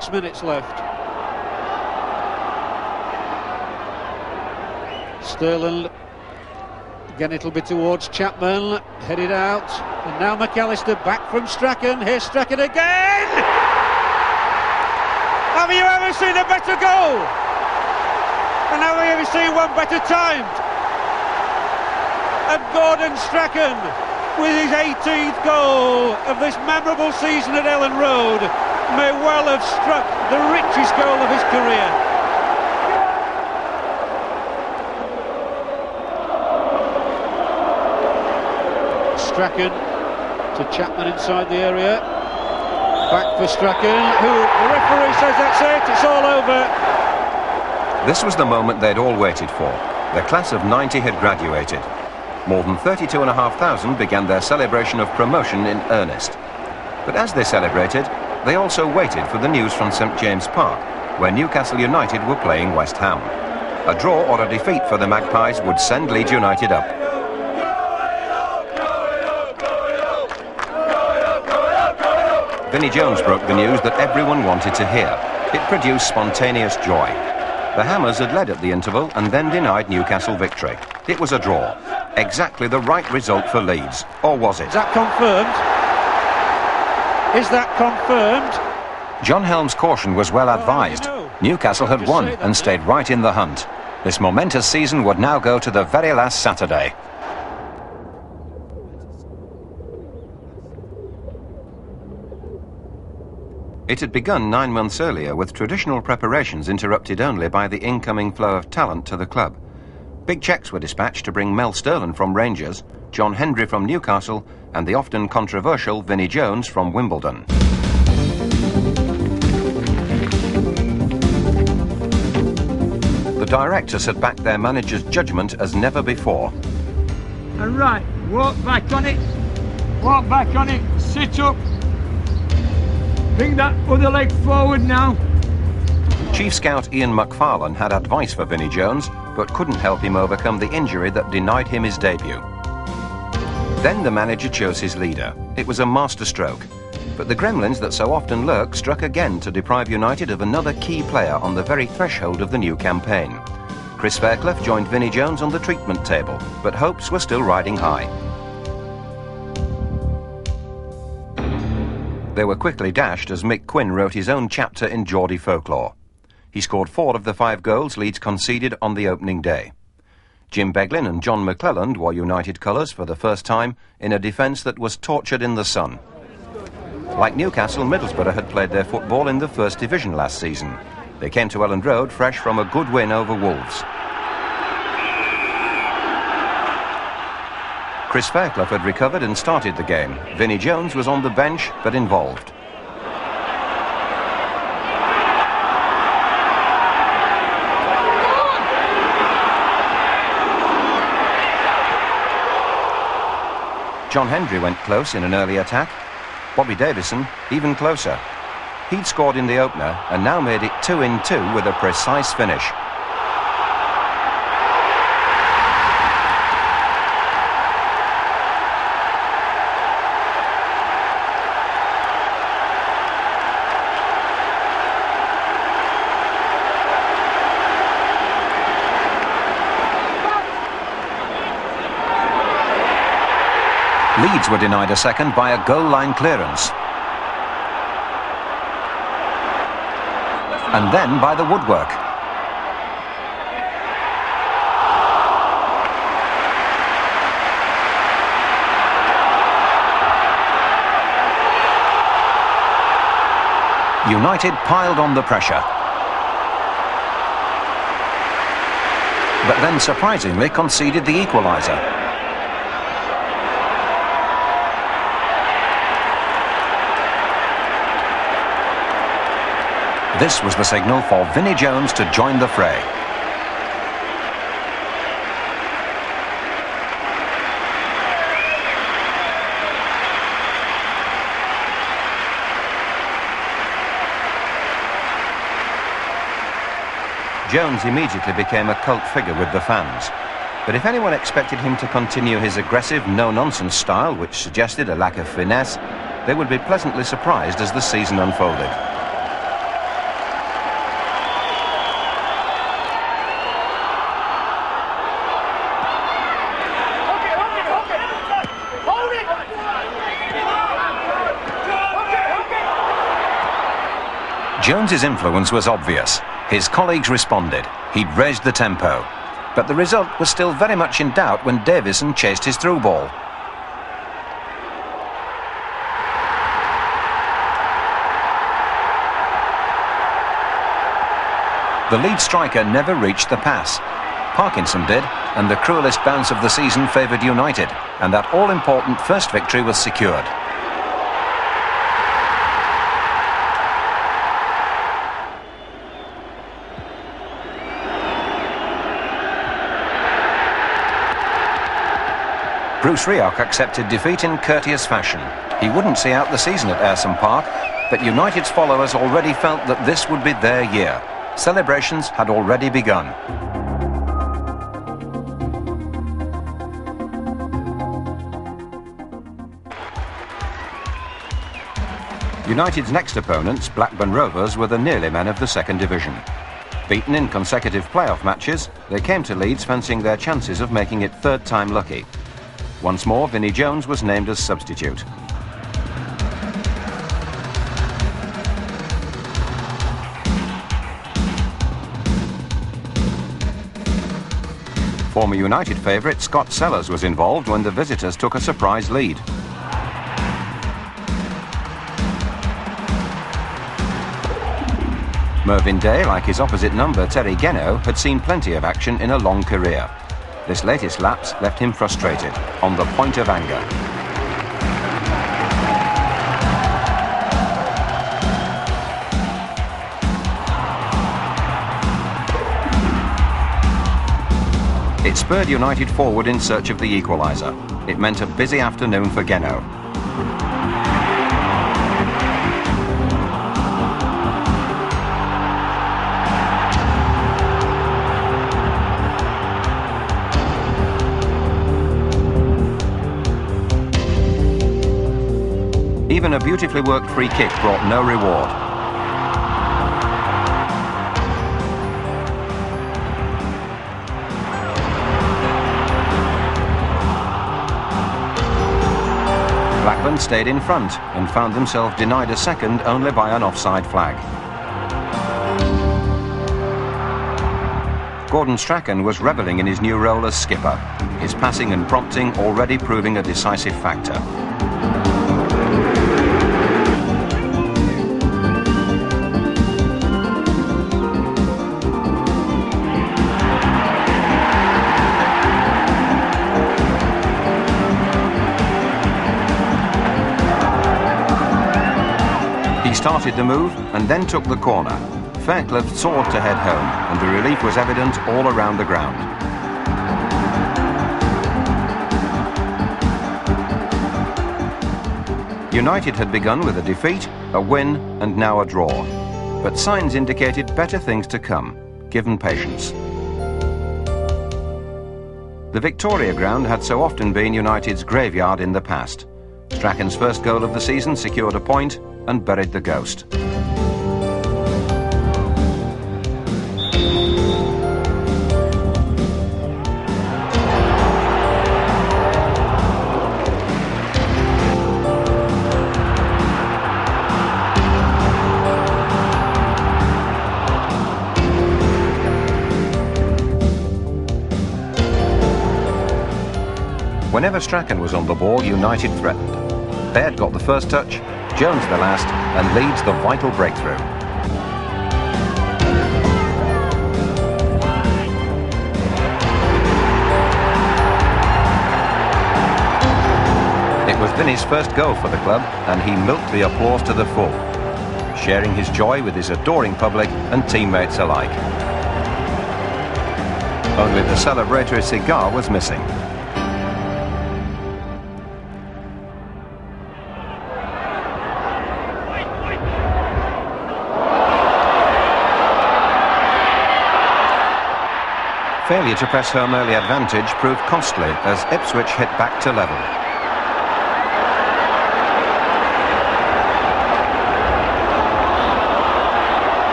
6 minutes left. Sterling, again it'll be towards Chapman, headed out, and now McAllister back from Strachan. Here's Strachan again! Have you ever seen a better goal? And have you ever seen one better timed? And Gordon Strachan, with his 18th goal of this memorable season at Ellen Road, may well have struck the richest goal of his career. Strachan to Chapman inside the area. Back for Strachan, who the referee says that's it, it's all over. This was the moment they'd all waited for. The class of '90 had graduated. More than 32,500 began their celebration of promotion in earnest. But as they celebrated, they also waited for the news from St James Park, where Newcastle United were playing West Ham. A draw or a defeat for the Magpies would send Leeds United up. Vinnie Jones broke the news that everyone wanted to hear. It produced spontaneous joy. The Hammers had led at the interval and then denied Newcastle victory. It was a draw. Exactly the right result for Leeds. Or was it? Is that confirmed? Is that confirmed? John Helm's caution was well advised. Newcastle had won and stayed right in the hunt. This momentous season would now go to the very last Saturday. It had begun 9 months earlier, with traditional preparations interrupted only by the incoming flow of talent to the club. Big cheques were dispatched to bring Mel Sterling from Rangers, John Hendry from Newcastle, and the often controversial Vinnie Jones from Wimbledon. The directors had backed their manager's judgment as never before. And right, walk back on it, sit up. Bring that other leg forward now. Chief Scout Ian McFarlane had advice for Vinnie Jones, but couldn't help him overcome the injury that denied him his debut. Then the manager chose his leader. It was a masterstroke. But the gremlins that so often lurk struck again to deprive United of another key player on the very threshold of the new campaign. Chris Fairclough joined Vinnie Jones on the treatment table, but hopes were still riding high. They were quickly dashed as Mick Quinn wrote his own chapter in Geordie folklore. He scored 4 of the 5 goals Leeds conceded on the opening day. Jim Beglin and John McClelland wore United colours for the first time in a defence that was tortured in the sun. Like Newcastle, Middlesbrough had played their football in the First Division last season. They came to Elland Road fresh from a good win over Wolves. Chris Fairclough had recovered and started the game. Vinnie Jones was on the bench, but involved. John Hendry went close in an early attack. Bobby Davison even closer. He'd scored in the opener and now made it 2-in-2 with a precise finish. Leeds were denied a second by a goal line clearance. And then by the woodwork. United piled on the pressure. But then surprisingly conceded the equaliser. This was the signal for Vinnie Jones to join the fray. Jones immediately became a cult figure with the fans. But if anyone expected him to continue his aggressive, no-nonsense style, which suggested a lack of finesse, they would be pleasantly surprised as the season unfolded. Jones's influence was obvious. His colleagues responded. He'd raised the tempo. But the result was still very much in doubt when Davison chased his through ball. The lead striker never reached the pass. Parkinson did, and the cruelest bounce of the season favoured United, and that all-important first victory was secured. Bruce Rioch accepted defeat in courteous fashion. He wouldn't see out the season at Ayresome Park, but United's followers already felt that this would be their year. Celebrations had already begun. United's next opponents, Blackburn Rovers, were the nearly men of the second division. Beaten in consecutive playoff matches, they came to Leeds fancying their chances of making it third time lucky. Once more, Vinnie Jones was named as substitute. Former United favourite Scott Sellers was involved when the visitors took a surprise lead. Mervyn Day, like his opposite number Terry Geno, had seen plenty of action in a long career. This latest lapse left him frustrated, on the point of anger. It spurred United forward in search of the equaliser. It meant a busy afternoon for Geno. Even a beautifully worked free kick brought no reward. Blackburn stayed in front and found themselves denied a second only by an offside flag. Gordon Strachan was revelling in his new role as skipper, his passing and prompting already proving a decisive factor. He started the move and then took the corner. Fairclough soared to head home, and the relief was evident all around the ground. United had begun with a defeat, a win, and now a draw. But signs indicated better things to come, given patience. The Victoria Ground had so often been United's graveyard in the past. Strachan's first goal of the season secured a point and buried the ghost. Whenever Strachan was on the ball, United threatened. Baird got the first touch, Jones the last, and Leeds the vital breakthrough. It was Vinnie's first goal for the club, and he milked the applause to the full, sharing his joy with his adoring public and teammates alike. Only the celebratory cigar was missing. Failure to press home early advantage proved costly as Ipswich hit back to level.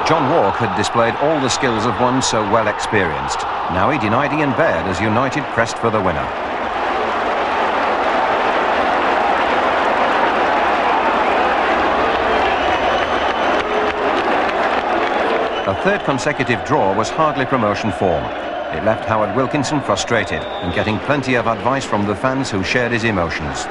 John Walk had displayed all the skills of one so well experienced. Now he denied Ian Baird as United pressed for the winner. A third consecutive draw was hardly promotion form. It left Howard Wilkinson frustrated and getting plenty of advice from the fans who shared his emotions.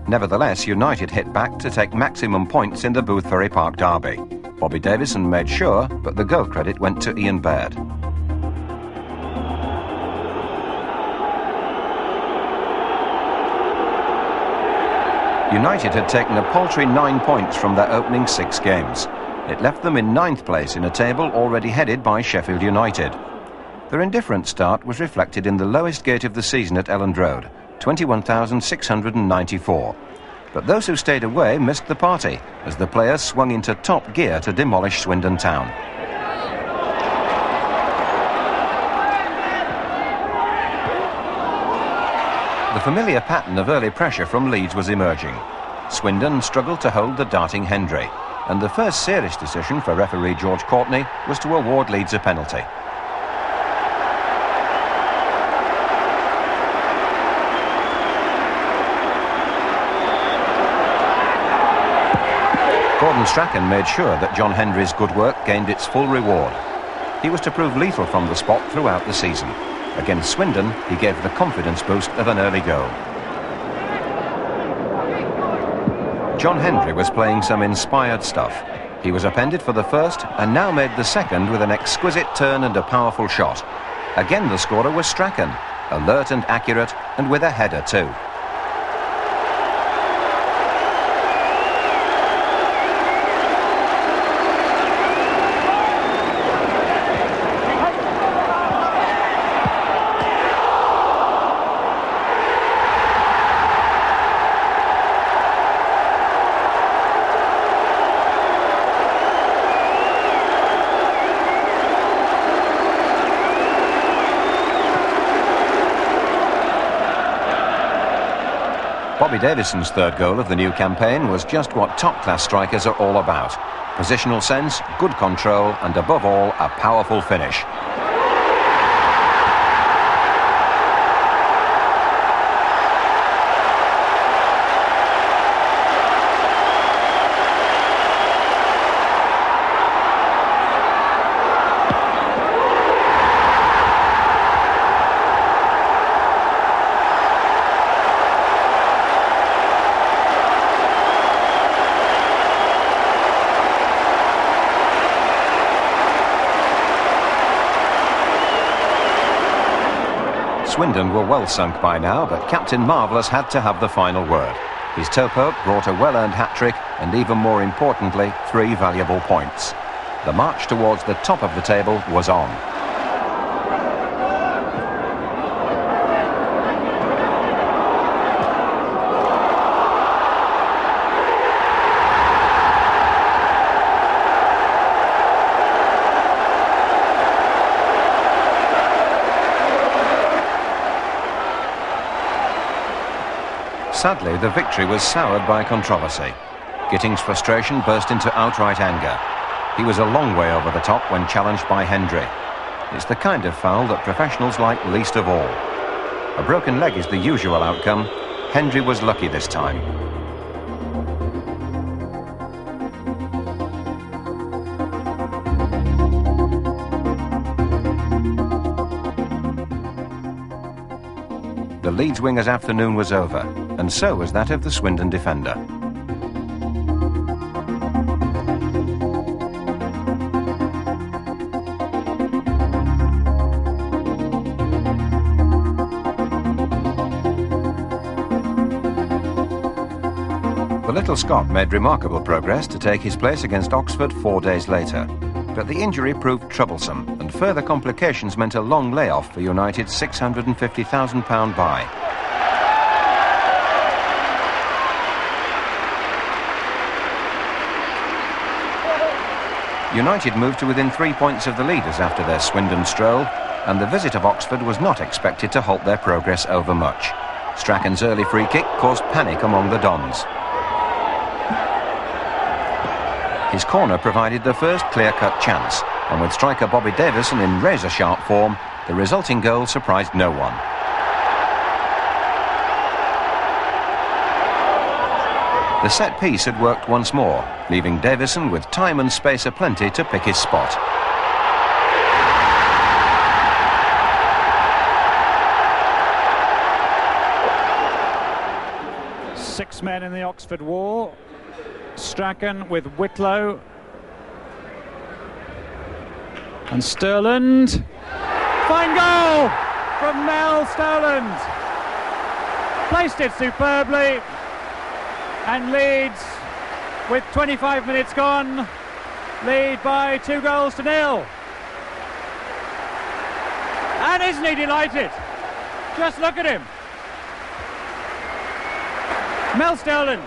Nevertheless, United hit back to take maximum points in the Boothferry Park derby. Bobby Davison made sure, but the goal credit went to Ian Baird. United had taken a paltry 9 points from their opening 6 games. It left them in 9th place in a table already headed by Sheffield United. Their indifferent start was reflected in the lowest gate of the season at Elland Road, 21,694. But those who stayed away missed the party as the players swung into top gear to demolish Swindon town. The familiar pattern of early pressure from Leeds was emerging. Swindon struggled to hold the darting Hendry, and the first serious decision for referee George Courtney was to award Leeds a penalty. Gordon Strachan made sure that John Hendry's good work gained its full reward. He was to prove lethal from the spot throughout the season. Against Swindon, he gave the confidence boost of an early goal. John Hendry was playing some inspired stuff. He was appended for the first and now made the second with an exquisite turn and a powerful shot. Again, the scorer was Strachan, alert and accurate, and with a header too. Bobby Davison's third goal of the new campaign was just what top-class strikers are all about. Positional sense, good control, and above all, a powerful finish. Swindon were well sunk by now, but Captain Marvellous had to have the final word. His toe-poke brought a well-earned hat-trick and, even more importantly, 3 valuable points. The march towards the top of the table was on. Sadly, the victory was soured by controversy. Gitting's frustration burst into outright anger. He was a long way over the top when challenged by Hendry. It's the kind of foul that professionals like least of all. A broken leg is the usual outcome. Hendry was lucky this time. The Leeds winger's afternoon was over, and so was that of the Swindon defender. The little Scot made remarkable progress to take his place against Oxford 4 days later. But the injury proved troublesome, and further complications meant a long layoff for United's £650,000 buy. United moved to within 3 points of the leaders after their Swindon stroll, and the visit of Oxford was not expected to halt their progress over much. Strachan's early free kick caused panic among the Dons. His corner provided the first clear-cut chance, And with striker Bobby Davison in razor-sharp form, the resulting goal surprised no one. The set piece had worked once more, leaving Davison with time and space aplenty to pick his spot. Six men in the Oxford War. Strachan with Whitlow. And Sterland. Fine goal from Mel Sterland. Placed it superbly. And Leeds, with 25 minutes gone, lead by 2-0. And isn't he delighted? Just look at him. Mel Sterland.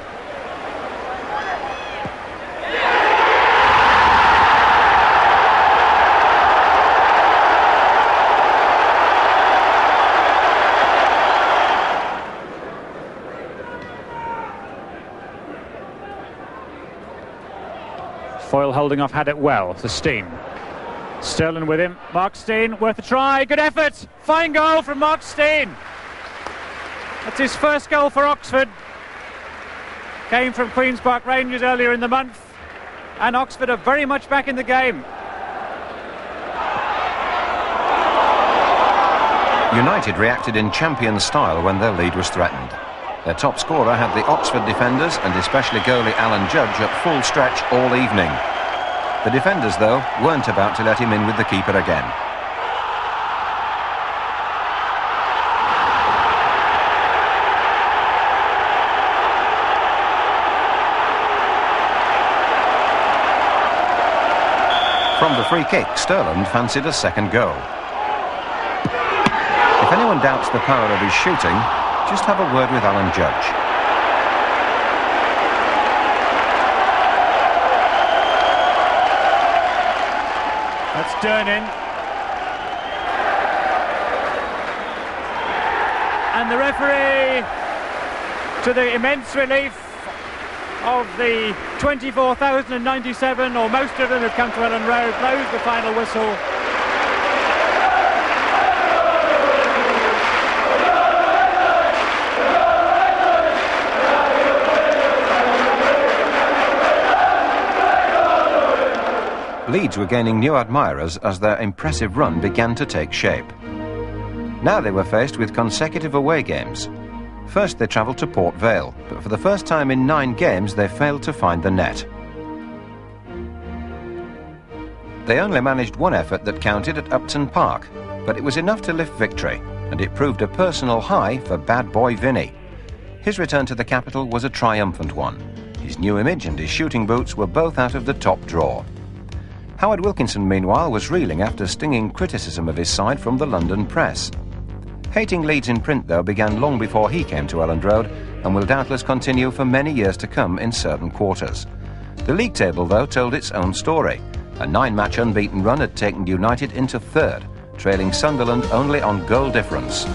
Foyle holding off, had it well to Steen. Sterling with him. Mark Steen, worth a try. Good effort. Fine goal from Mark Steen. That's his first goal for Oxford. Came from Queen's Park Rangers earlier in the month. And Oxford are very much back in the game. United reacted in champion style when their lead was threatened. Their top scorer had the Oxford defenders and especially goalie Alan Judge at full stretch all evening. The defenders, though, weren't about to let him in with the keeper again. From the free kick, Sterland fancied a second goal. If anyone doubts the power of his shooting, just have a word with Alan Judge. That's Durnin. And the referee, to the immense relief of the 24,097, or most of them have come to Ellen Road, blows the final whistle. Leeds were gaining new admirers as their impressive run began to take shape. Now they were faced with consecutive away games. First they travelled to Port Vale, but for the first time in 9 games they failed to find the net. They only managed one effort that counted at Upton Park, but it was enough to lift victory, and it proved a personal high for bad boy Vinny. His return to the capital was a triumphant one. His new image and his shooting boots were both out of the top drawer. Howard Wilkinson, meanwhile, was reeling after stinging criticism of his side from the London press. Hating Leeds in print, though, began long before he came to Elland Road and will doubtless continue for many years to come in certain quarters. The league table, though, told its own story. A 9-match unbeaten run had taken United into 3rd, trailing Sunderland only on goal difference.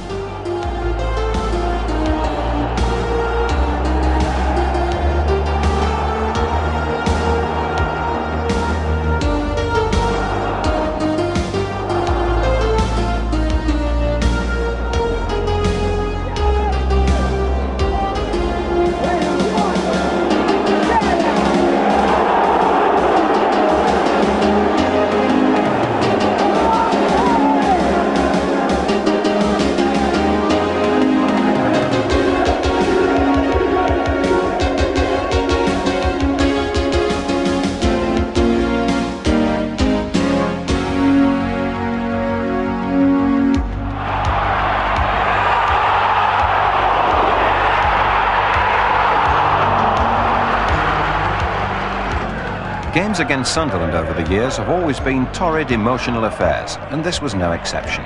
Games against Sunderland over the years have always been torrid, emotional affairs, and this was no exception.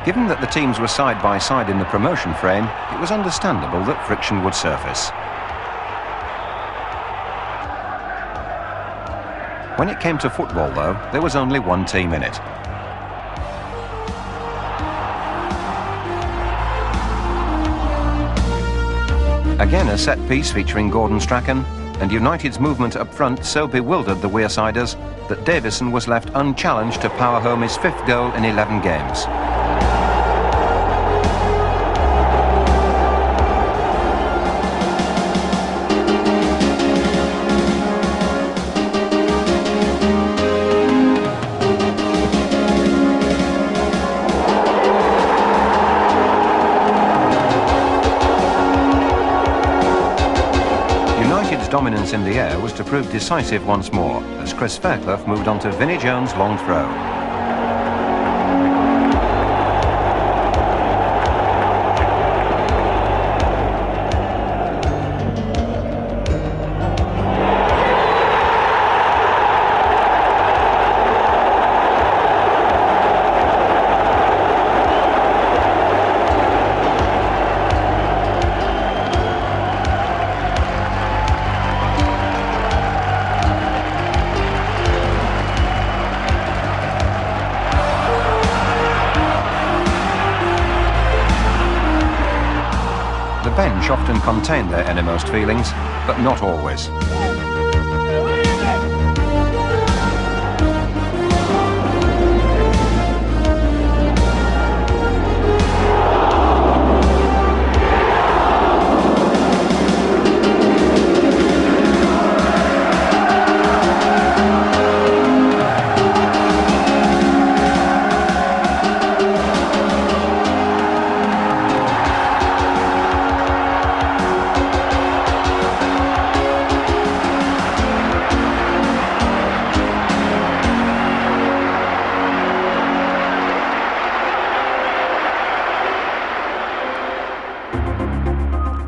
Given that the teams were side by side in the promotion frame, it was understandable that friction would surface. When it came to football, though, there was only one team in it. Again, a set piece featuring Gordon Strachan, and United's movement up front so bewildered the Wearsiders that Davison was left unchallenged to power home his 5th goal in 11 games. Dominance in the air was to prove decisive once more as Chris Fairclough moved on to Vinnie Jones' long throw. The bench often contain their innermost feelings, but not always.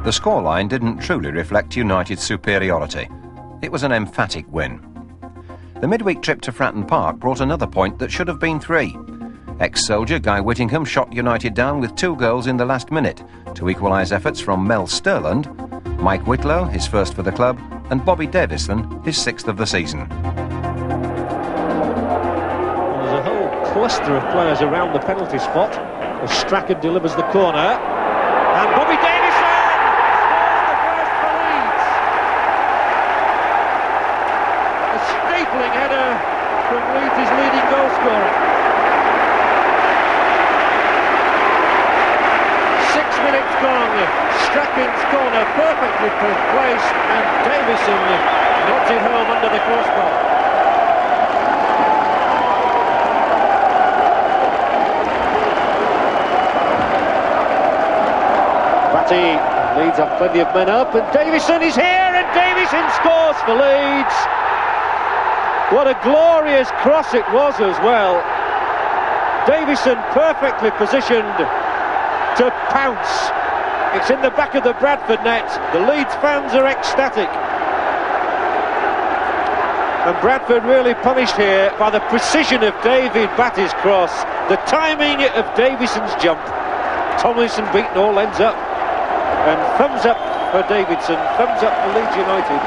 The scoreline didn't truly reflect United's superiority. It was an emphatic win. The midweek trip to Fratton Park brought another point that should have been 3. Ex-soldier Guy Whittingham shot United down with 2 goals in the last minute to equalise efforts from Mel Sterland, Mike Whitlow, his first for the club, and Bobby Davison, his 6th of the season. There's a whole cluster of players around the penalty spot as Strachan delivers the corner, and Bobby Davison scores the first for Leeds. A stapling header from Leeds' leading goal scorer. 6 minutes gone, Strachan's corner perfectly placed, and Davison knocks it home under the crossbar. Leeds have plenty of men up, and Davison is here, and Davison scores for Leeds. What a glorious cross it was as well. Davison perfectly positioned to pounce. It's in the back of the Bradford net. The Leeds fans are ecstatic. And Bradford really punished here by the precision of David Batty's cross, the timing of Davison's jump. Tomlinson beaten all ends up. And thumbs up for Davidson, thumbs up for Leeds United.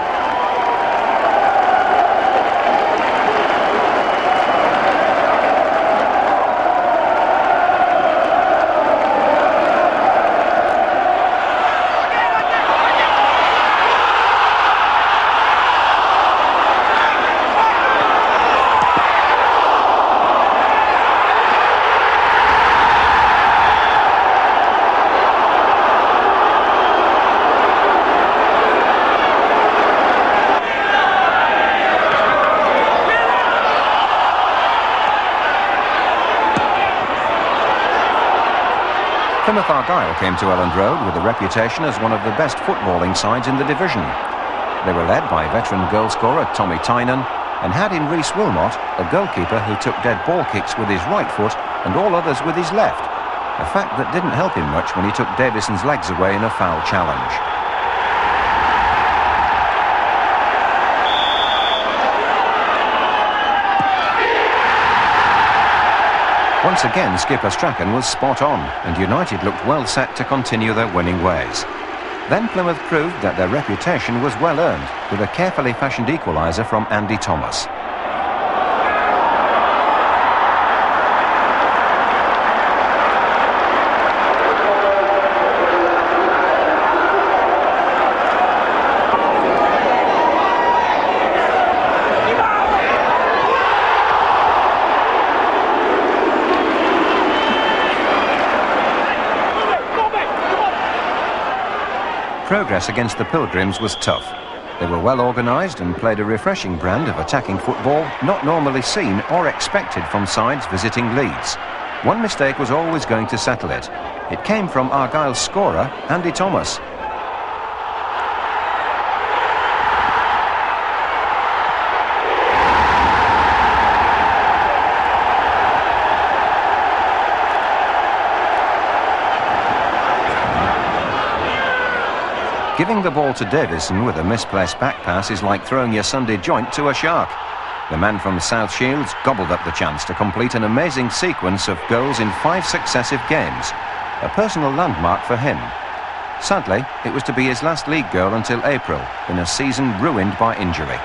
Plymouth Argyle came to Elland Road with a reputation as one of the best footballing sides in the division. They were led by veteran goalscorer Tommy Tynan and had in Rhys Wilmot a goalkeeper who took dead ball kicks with his right foot and all others with his left, a fact that didn't help him much when he took Davison's legs away in a foul challenge. Once again, skipper Strachan was spot on, and United looked well set to continue their winning ways. Then Plymouth proved that their reputation was well earned, with a carefully fashioned equaliser from Andy Thomas. progress against the Pilgrims was tough. They were well organised and played a refreshing brand of attacking football not normally seen or expected from sides visiting Leeds. One mistake was always going to settle it. It came from Argyle's scorer, Andy Thomas. Giving the ball to Davison with a misplaced back pass is like throwing your Sunday joint to a shark. The man from South Shields gobbled up the chance to complete an amazing sequence of goals in 5 successive games. A personal landmark for him. Sadly, it was to be his last league goal until April, in a season ruined by injury.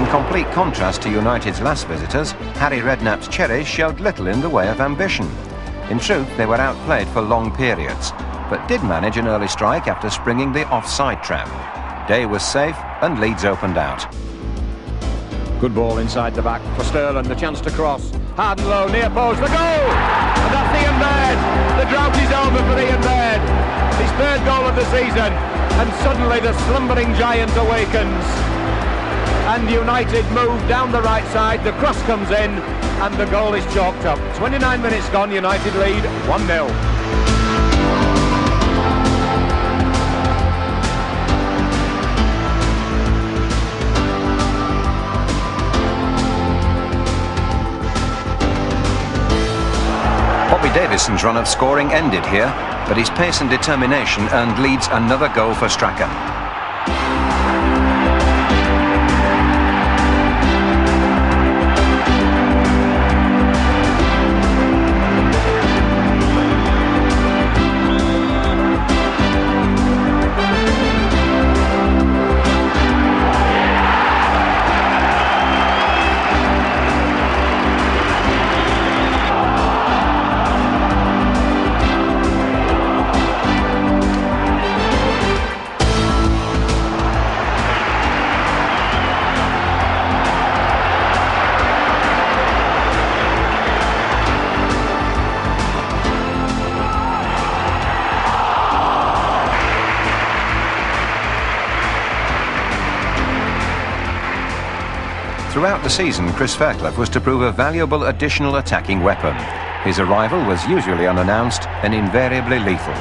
Complete contrast to United's last visitors, Harry Redknapp's Cherries showed little in the way of ambition. In truth, they were outplayed for long periods, but did manage an early strike after springing the offside trap. Day was safe and Leeds opened out. Good ball inside the back for Sterling, the chance to cross. Hard and low, near post, the goal! And that's Ian Baird. The drought is over for Ian Baird. His 3rd goal of the season, and suddenly the slumbering giant awakens. And United move down the right side, the cross comes in, and the goal is chalked up. 29 minutes gone, United lead 1-0. Bobby Davison's run of scoring ended here, but his pace and determination earned Leeds another goal for Strachan. Throughout the season, Chris Fairclough was to prove a valuable additional attacking weapon. His arrival was usually unannounced and invariably lethal.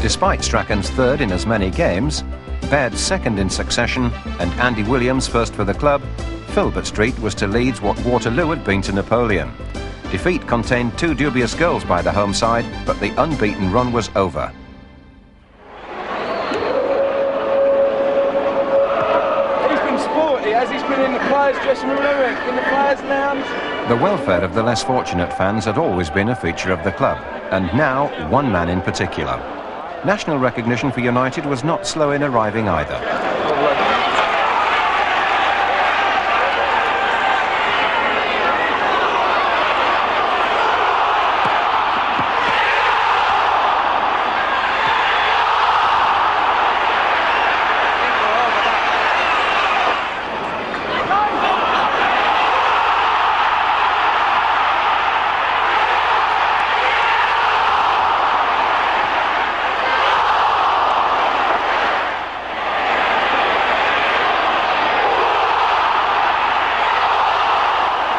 Despite Strachan's 3rd in as many games, Baird's 2nd in succession, and Andy Williams' 1st for the club, Filbert Street was to Leeds what Waterloo had been to Napoleon. Defeat contained 2 dubious goals by the home side, but the unbeaten run was over. He's been sporty, as he's been in the players' dressing room, in the players' lounge. The welfare of the less fortunate fans had always been a feature of the club, and now one man in particular. National recognition for United was not slow in arriving either.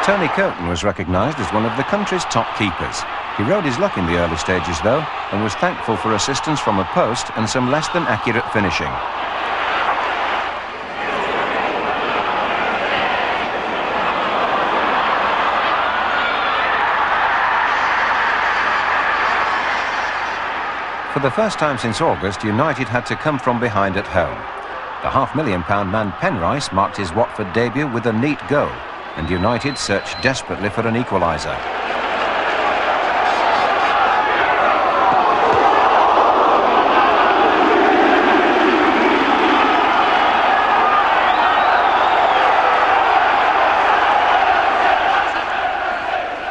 Tony Curtin was recognised as one of the country's top keepers. He rode his luck in the early stages though, and was thankful for assistance from a post and some less than accurate finishing. For the first time since August, United had to come from behind at home. The £500,000 man Penrice marked his Watford debut with a neat goal, and United searched desperately for an equaliser.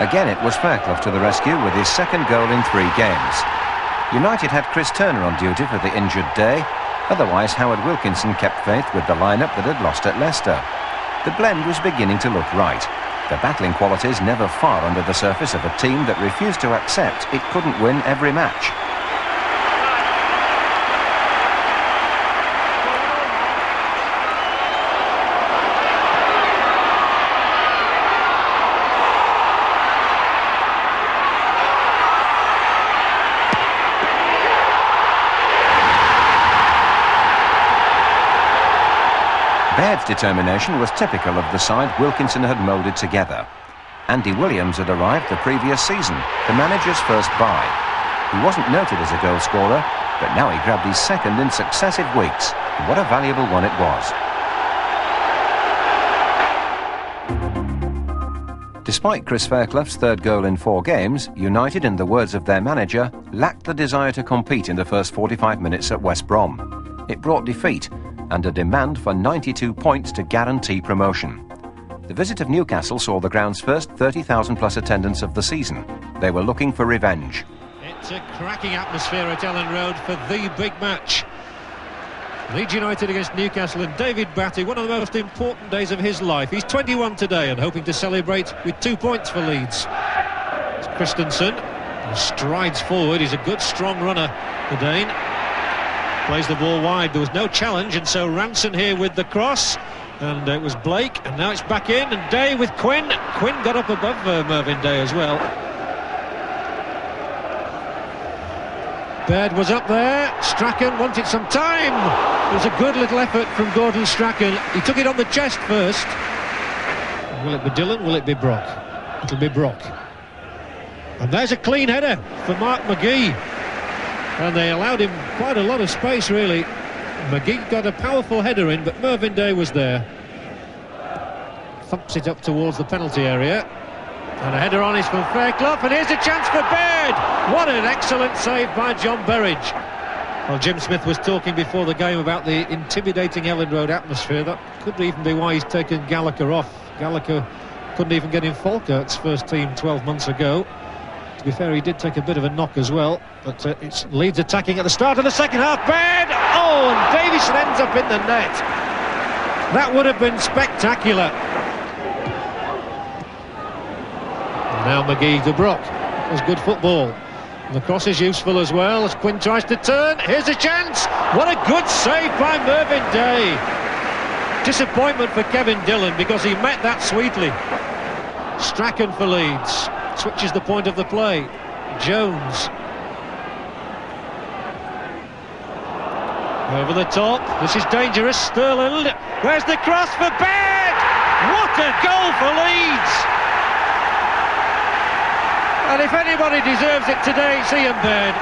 Again, it was Fairclough to the rescue with his second goal in 3 games. United had Chris Turner on duty for the injured Day. Otherwise, Howard Wilkinson kept faith with the lineup that had lost at Leicester. The blend was beginning to look right. The battling qualities never far under the surface of a team that refused to accept it couldn't win every match. Baird's determination was typical of the side Wilkinson had moulded together. Andy Williams had arrived the previous season, the manager's first buy. He wasn't noted as a goal scorer, but now he grabbed his second in successive weeks. And what a valuable one it was. Despite Chris Fairclough's third goal in 4 games, United, in the words of their manager, lacked the desire to compete in the first 45 minutes at West Brom. It brought defeat and a demand for 92 points to guarantee promotion. The visit of Newcastle saw the ground's first 30,000-plus attendance of the season. They were looking for revenge. It's a cracking atmosphere at Ellen Road for the big match. Leeds United against Newcastle, and David Batty, one of the most important days of his life. He's 21 today and hoping to celebrate with 2 points for Leeds. It's Christensen, who strides forward. He's a good, strong runner, the Dane. Plays the ball wide. There was no challenge, and so Ranson here with the cross, and it was Blake, and now it's back in, and Day with Quinn. Quinn got up above Mervyn Day as well. Baird was up there. Strachan wanted some time. It was a good little effort from Gordon Strachan. He took it on the chest first. Will it be Dillon? Will it be Brock? It'll be Brock. And there's a clean header for Mark McGee. And they allowed him quite a lot of space, really. McGee got a powerful header in, but Mervyn Day was there. Thumps it up towards the penalty area. And a header on is from Fairclough, and here's a chance for Baird. What an excellent save by John Berridge. Well, Jim Smith was talking before the game about the intimidating Ellen Road atmosphere. That could even be why he's taken Gallagher off. Gallagher couldn't even get in Falkirk's first team 12 months ago. To be fair, he did take a bit of a knock as well, but it's Leeds attacking at the start of the second half. Baird! Oh, and Davison ends up in the net. That would have been spectacular. And now McGee to Brock. That was good football. And the cross is useful as well as Quinn tries to turn. Here's a chance. What a good save by Mervyn Day. Disappointment for Kevin Dillon because he met that sweetly. Strachan for Leeds. Switches the point of the play. Jones. Over the top. This is dangerous. Sterland. Where's the cross for Baird? What a goal for Leeds! And if anybody deserves it today, it's Ian Baird.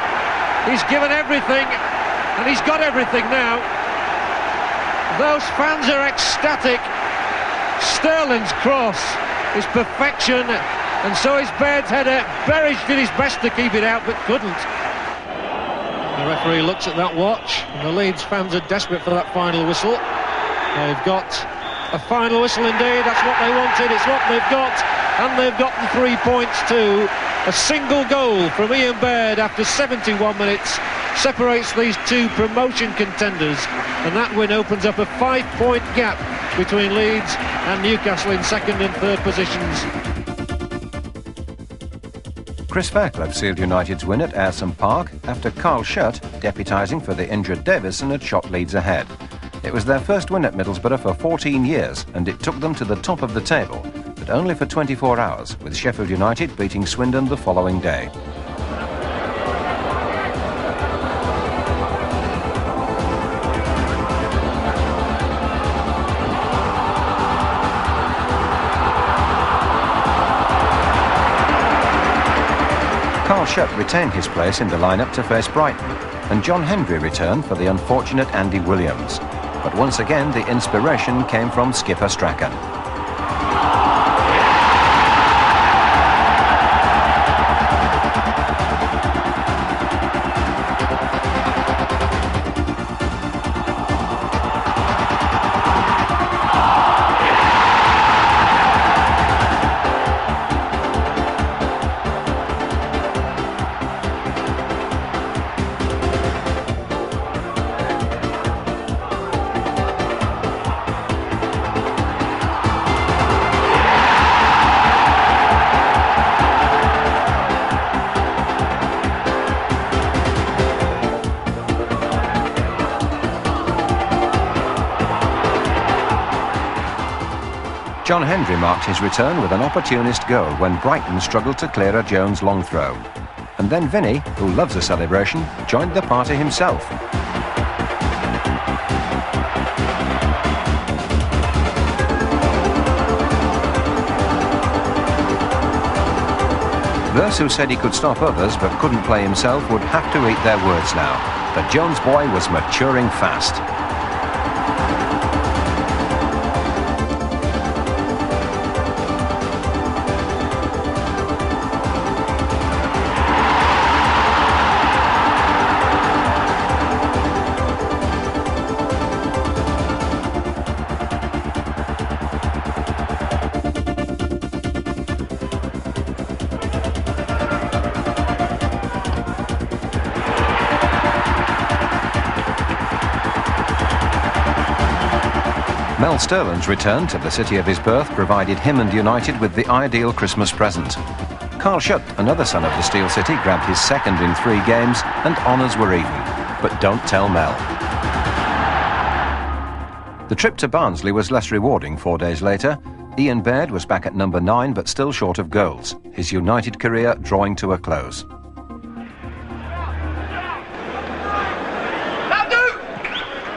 He's given everything, and he's got everything now. Those fans are ecstatic. Sterling's cross is perfection. And so is Baird's header. Berridge did his best to keep it out, but couldn't. The referee looks at that watch, and the Leeds fans are desperate for that final whistle. They've got a final whistle indeed. That's what they wanted. It's what they've got, and they've gotten 3 points too. A single goal from Ian Baird after 71 minutes separates these two promotion contenders, and that win opens up a 5-point gap between Leeds and Newcastle in second and third positions. Chris Fairclough sealed United's win at Ayresome Park after Carl Schutt, deputising for the injured Davison, had shot Leeds ahead. It was their first win at Middlesbrough for 14 years, and it took them to the top of the table. The but only for 24 hours, with Sheffield United beating Swindon the following day. Carl Shutt retained his place in the lineup to face Brighton, and John Hendry returned for the unfortunate Andy Williams. But once again, the inspiration came from skipper Strachan. John Hendry marked his return with an opportunist goal when Brighton struggled to clear a Jones long throw. And then Vinny, who loves a celebration, joined the party himself. Those who said he could stop others but couldn't play himself would have to eat their words now. The Jones boy was maturing fast. Mel Sterland's return to the city of his birth provided him and United with the ideal Christmas present. Carl Shutt, another son of the Steel City, grabbed his second in 3 games and honours were even. But don't tell Mel. The trip to Barnsley was less rewarding 4 days later. Ian Baird was back at number 9 but still short of goals, his United career drawing to a close.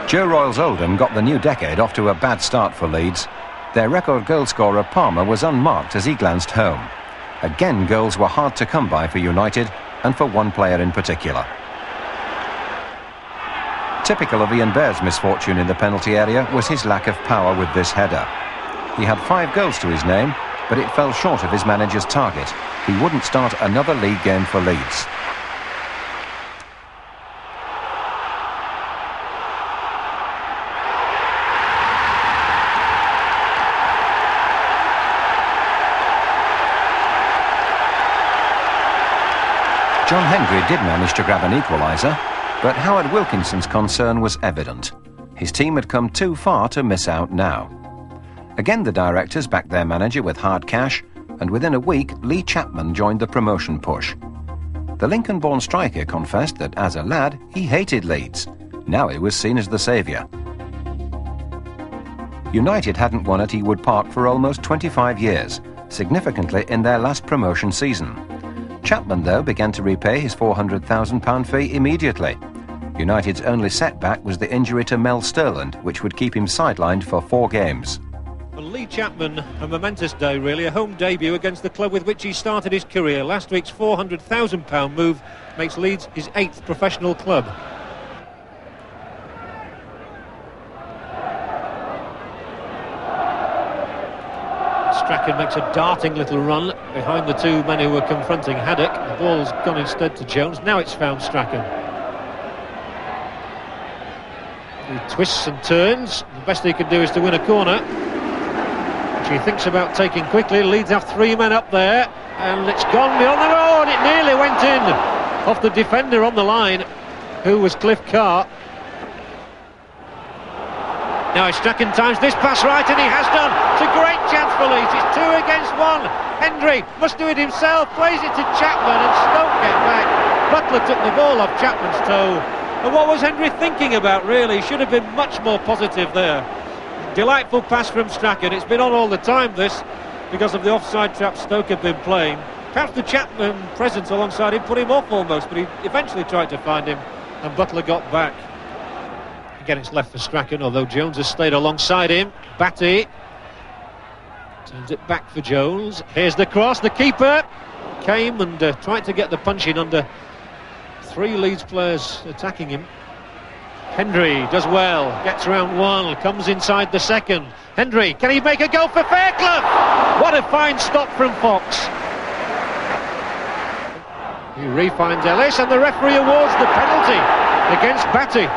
Joe Royals Oldham got the new decade off to a bad start for Leeds. Their record goalscorer Palmer was unmarked as he glanced home. Again, goals were hard to come by for United, and for one player in particular. Typical of Ian Baird's misfortune in the penalty area was his lack of power with this header. He had 5 goals to his name, but it fell short of his manager's target. He wouldn't start another league game for Leeds. John Hendry did manage to grab an equaliser, but Howard Wilkinson's concern was evident. His team had come too far to miss out now. Again, the directors backed their manager with hard cash, and within a week, Lee Chapman joined the promotion push. The Lincoln-born striker confessed that as a lad, he hated Leeds. Now he was seen as the saviour. United hadn't won at Ewood Park for almost 25 years, significantly in their last promotion season. Chapman, though, began to repay his £400,000 fee immediately. United's only setback was the injury to Mel Sterland, which would keep him sidelined for 4 games. For Lee Chapman, a momentous day really, a home debut against the club with which he started his career. Last week's £400,000 move makes Leeds his 8th professional club. Strachan makes a darting little run behind the 2 men who were confronting Haddock. The ball's gone instead to Jones. Now it's found Strachan. He twists and turns. The best he can do is to win a corner, which he thinks about taking quickly. Leeds have 3 men up there, and it's gone beyond the goal, and it nearly went in off the defender on the line, who was Cliff Carr. Now Strachan times this pass right, and he has done. It's a great chance for Leeds. It's 2 against 1. Hendry must do it himself, plays it to Chapman, and Stoke get back. Butler took the ball off Chapman's toe. And what was Hendry thinking about, really? He should have been much more positive there. Delightful pass from Strachan. It's been on all the time, this. because of the offside trap Stoke had been playing. Perhaps the Chapman presence alongside him put him off almost, but he eventually tried to find him, and Butler got back. Again, it's left for Strachan, although Jones has stayed alongside him. Batty turns it back for Jones. Here's the cross. The keeper came and tried to get the punch in under 3 Leeds players attacking him. Hendry does well, gets round one, comes inside the second. Hendry, can he make a goal for Fairclough? What a fine stop from Fox. He re-finds Ellis, and the referee awards the penalty against Batty.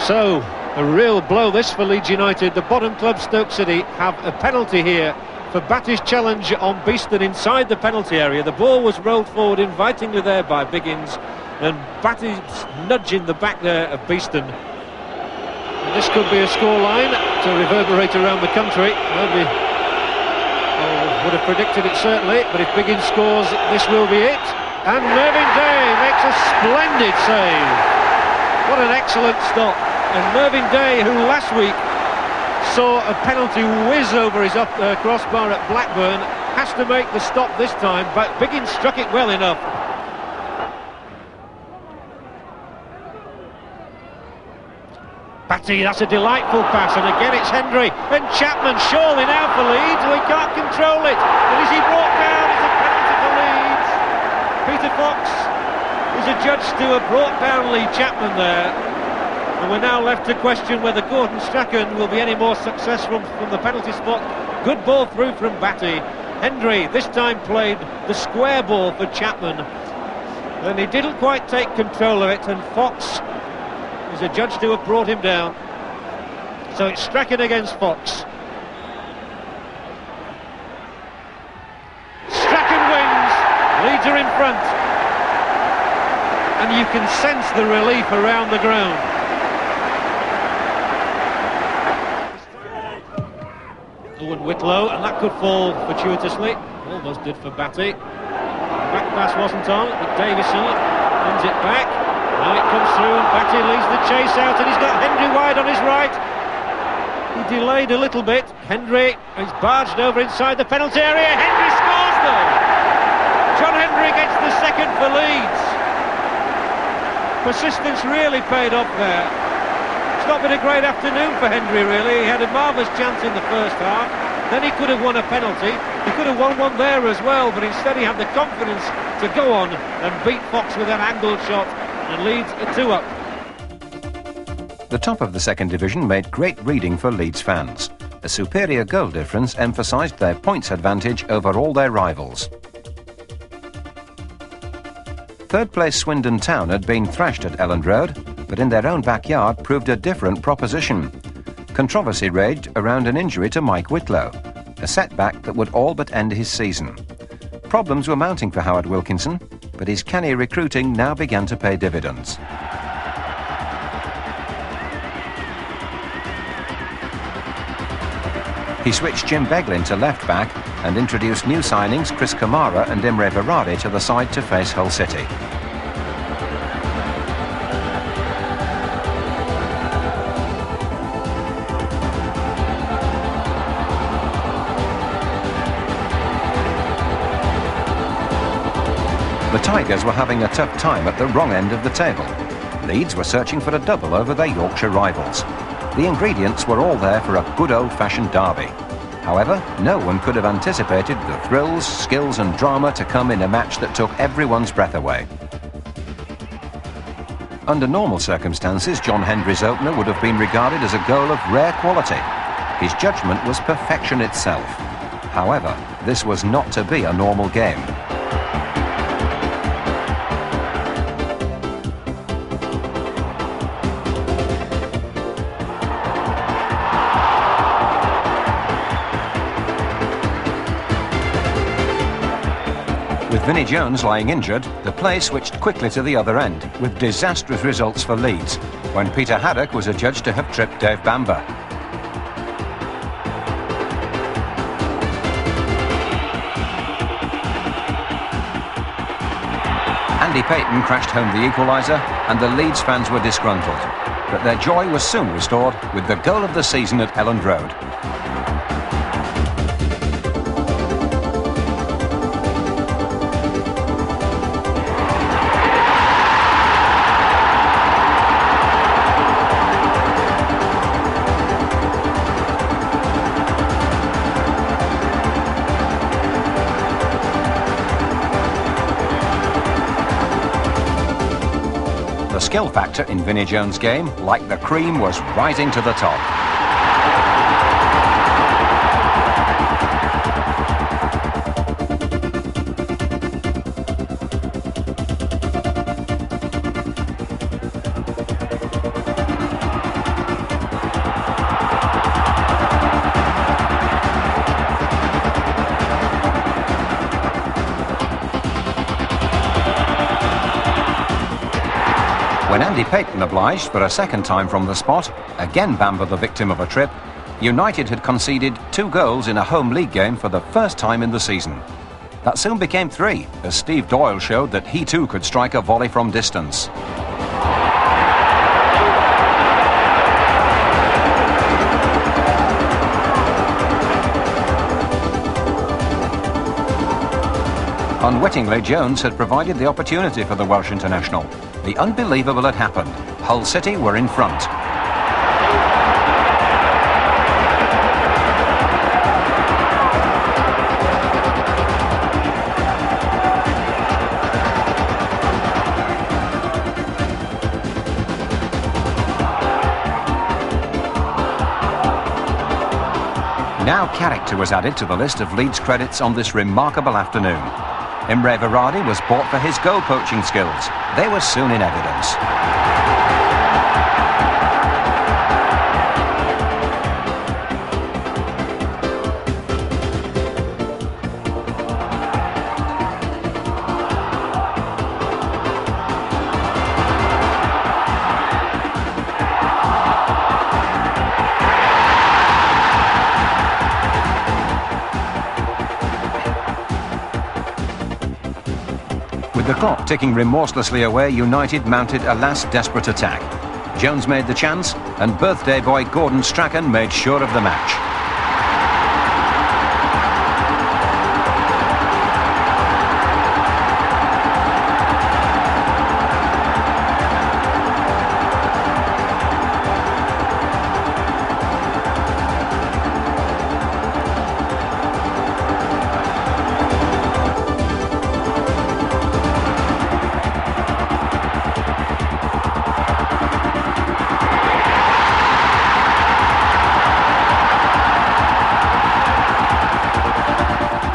So, a real blow this for Leeds United. The bottom club, Stoke City, have a penalty here for Batty's challenge on Beeston inside the penalty area. The ball was rolled forward invitingly there by Biggins, and Batty's nudging the back there of Beeston. And this could be a scoreline to reverberate around the country. Nobody would have predicted it, certainly, but if Biggins scores, this will be it. And Mervyn Day makes a splendid save. What an excellent stop. And Mervyn Day, who last week saw a penalty whiz over his crossbar at Blackburn, has to make the stop this time, but Biggins struck it well enough. Batty, that's a delightful pass, and again it's Hendry, and Chapman surely now for Leeds. We can't control it, and is he brought down? It's a penalty for Leeds. Peter Fox, who's a judge steward, brought down Lee Chapman there, and we're now left to question whether Gordon Strachan will be any more successful from the penalty spot. Good ball through from Batty. Hendry this time played the square ball for Chapman, and he didn't quite take control of it, and Fox, a judge to have brought him down. So it's Strachan against Fox. Strachan wins. Leeds are in front, and you can sense the relief around the ground. Owen Whitlow, and that could fall fortuitously. Almost did for Batty. Back pass wasn't on, but Davison wins it back. Now it comes through, and Batty leads the chase out, and he's got Hendry wide on his right. He delayed a little bit. Hendry is barged over inside the penalty area. Hendry scores though. John Hendry gets the second for Leeds. Persistence really paid off there. It's not been a great afternoon for Hendry really. He had a marvellous chance in the first half. Then he could have won a penalty. He could have won one there as well, but instead he had the confidence to go on and beat Fox with an angled shot. And Leeds are 2 up. The top of the second division made great reading for Leeds fans. A superior goal difference emphasised their points advantage over all their rivals. Third place Swindon Town had been thrashed at Elland Road, but in their own backyard proved a different proposition. Controversy raged around an injury to Mike Whitlow, a setback that would all but end his season. Problems were mounting for Howard Wilkinson, but his canny recruiting now began to pay dividends. He switched Jim Beglin to left-back and introduced new signings Chris Kamara and Imre Varadi to the side to face Hull City. The Tigers were having a tough time at the wrong end of the table. Leeds were searching for a double over their Yorkshire rivals. The ingredients were all there for a good old-fashioned derby. However, no one could have anticipated the thrills, skills and drama to come in a match that took everyone's breath away. Under normal circumstances, John Hendry's opener would have been regarded as a goal of rare quality. His judgment was perfection itself. However, this was not to be a normal game. With Vinnie Jones lying injured, the play switched quickly to the other end, with disastrous results for Leeds, when Peter Haddock was adjudged to have tripped Dave Bamber. Andy Payton crashed home the equaliser and the Leeds fans were disgruntled. But their joy was soon restored with the goal of the season at Elland Road. The skill factor in Vinnie Jones' game, like the cream, was rising to the top. When Andy Payton obliged for a second time from the spot, again Bamber the victim of a trip, United had conceded 2 goals in a home league game for the first time in the season. That soon became 3, as Steve Doyle showed that he too could strike a volley from distance. Unwittingly, Jones had provided the opportunity for the Welsh international. The unbelievable had happened. Hull City were in front. Now character was added to the list of Leeds credits on this remarkable afternoon. Imre Varadi was bought for his goal poaching skills. They were soon in evidence. With the clock ticking remorselessly away, United mounted a last desperate attack. Jones made the chance, and birthday boy Gordon Strachan made sure of the match.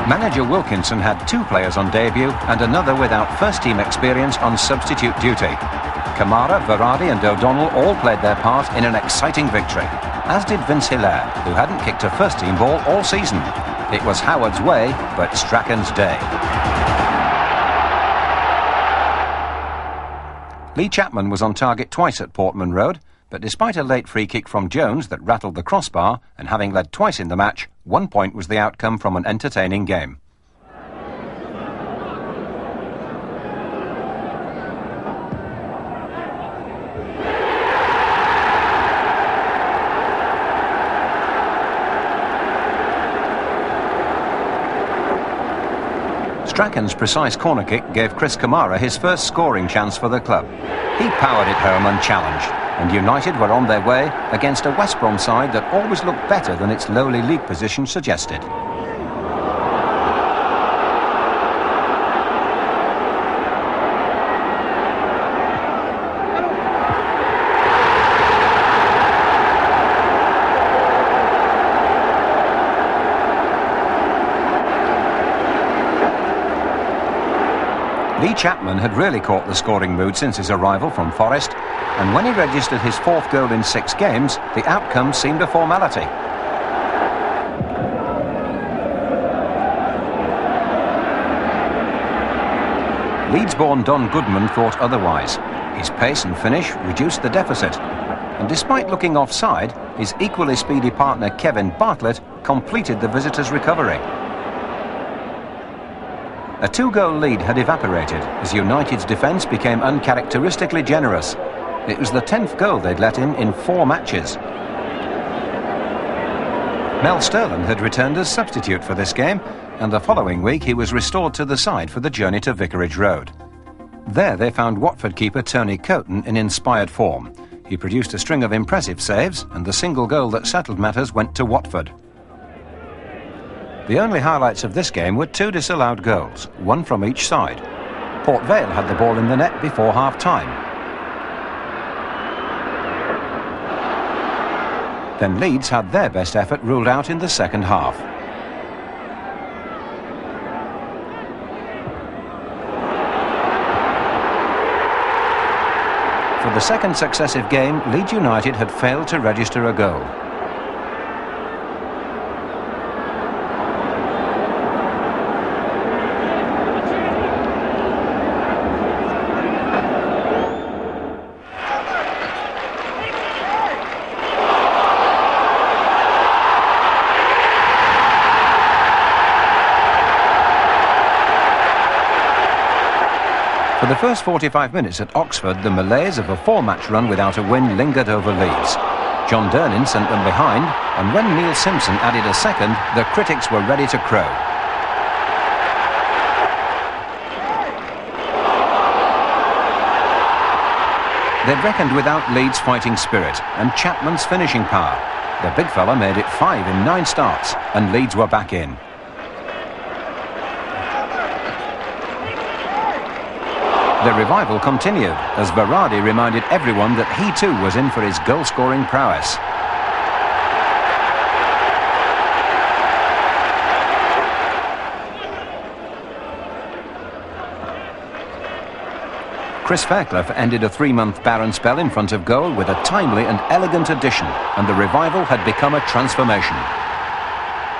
Manager Wilkinson had 2 players on debut and another without first-team experience on substitute duty. Kamara, Varadi and O'Donnell all played their part in an exciting victory, as did Vince Hilaire, who hadn't kicked a first-team ball all season. It was Howard's way, but Strachan's day. Lee Chapman was on target twice at Portman Road, but despite a late free kick from Jones that rattled the crossbar, and having led twice in the match, 1 point was the outcome from an entertaining game. Strachan's precise corner kick gave Chris Kamara his first scoring chance for the club. He powered it home unchallenged, and United were on their way against a West Brom side that always looked better than its lowly league position suggested. Lee Chapman had really caught the scoring mood since his arrival from Forest, and when he registered his 4th goal in 6 games, the outcome seemed a formality. Leeds-born Don Goodman thought otherwise. His pace and finish reduced the deficit, and despite looking offside, his equally speedy partner Kevin Bartlett completed the visitors' recovery. A 2-goal lead had evaporated as United's defence became uncharacteristically generous. It was the 10th goal they'd let in 4 matches. Mel Sterling had returned as substitute for this game, and the following week he was restored to the side for the journey to Vicarage Road. There they found Watford keeper Tony Coton in inspired form. He produced a string of impressive saves, and the single goal that settled matters went to Watford. The only highlights of this game were 2 disallowed goals, 1 from each side. Port Vale had the ball in the net before half-time. Then Leeds had their best effort ruled out in the second half. For the second successive game, Leeds United had failed to register a goal. For the first 45 minutes at Oxford, the malaise of a 4-match run without a win lingered over Leeds. John Durnin sent them behind, and when Neil Simpson added a second, the critics were ready to crow. They'd reckoned without Leeds' fighting spirit and Chapman's finishing power. The big fella made it 5 in 9 starts, and Leeds were back in. The revival continued as Berardi reminded everyone that he too was in for his goal-scoring prowess. Chris Fairclough ended a 3-month barren spell in front of goal with a timely and elegant addition, and the revival had become a transformation.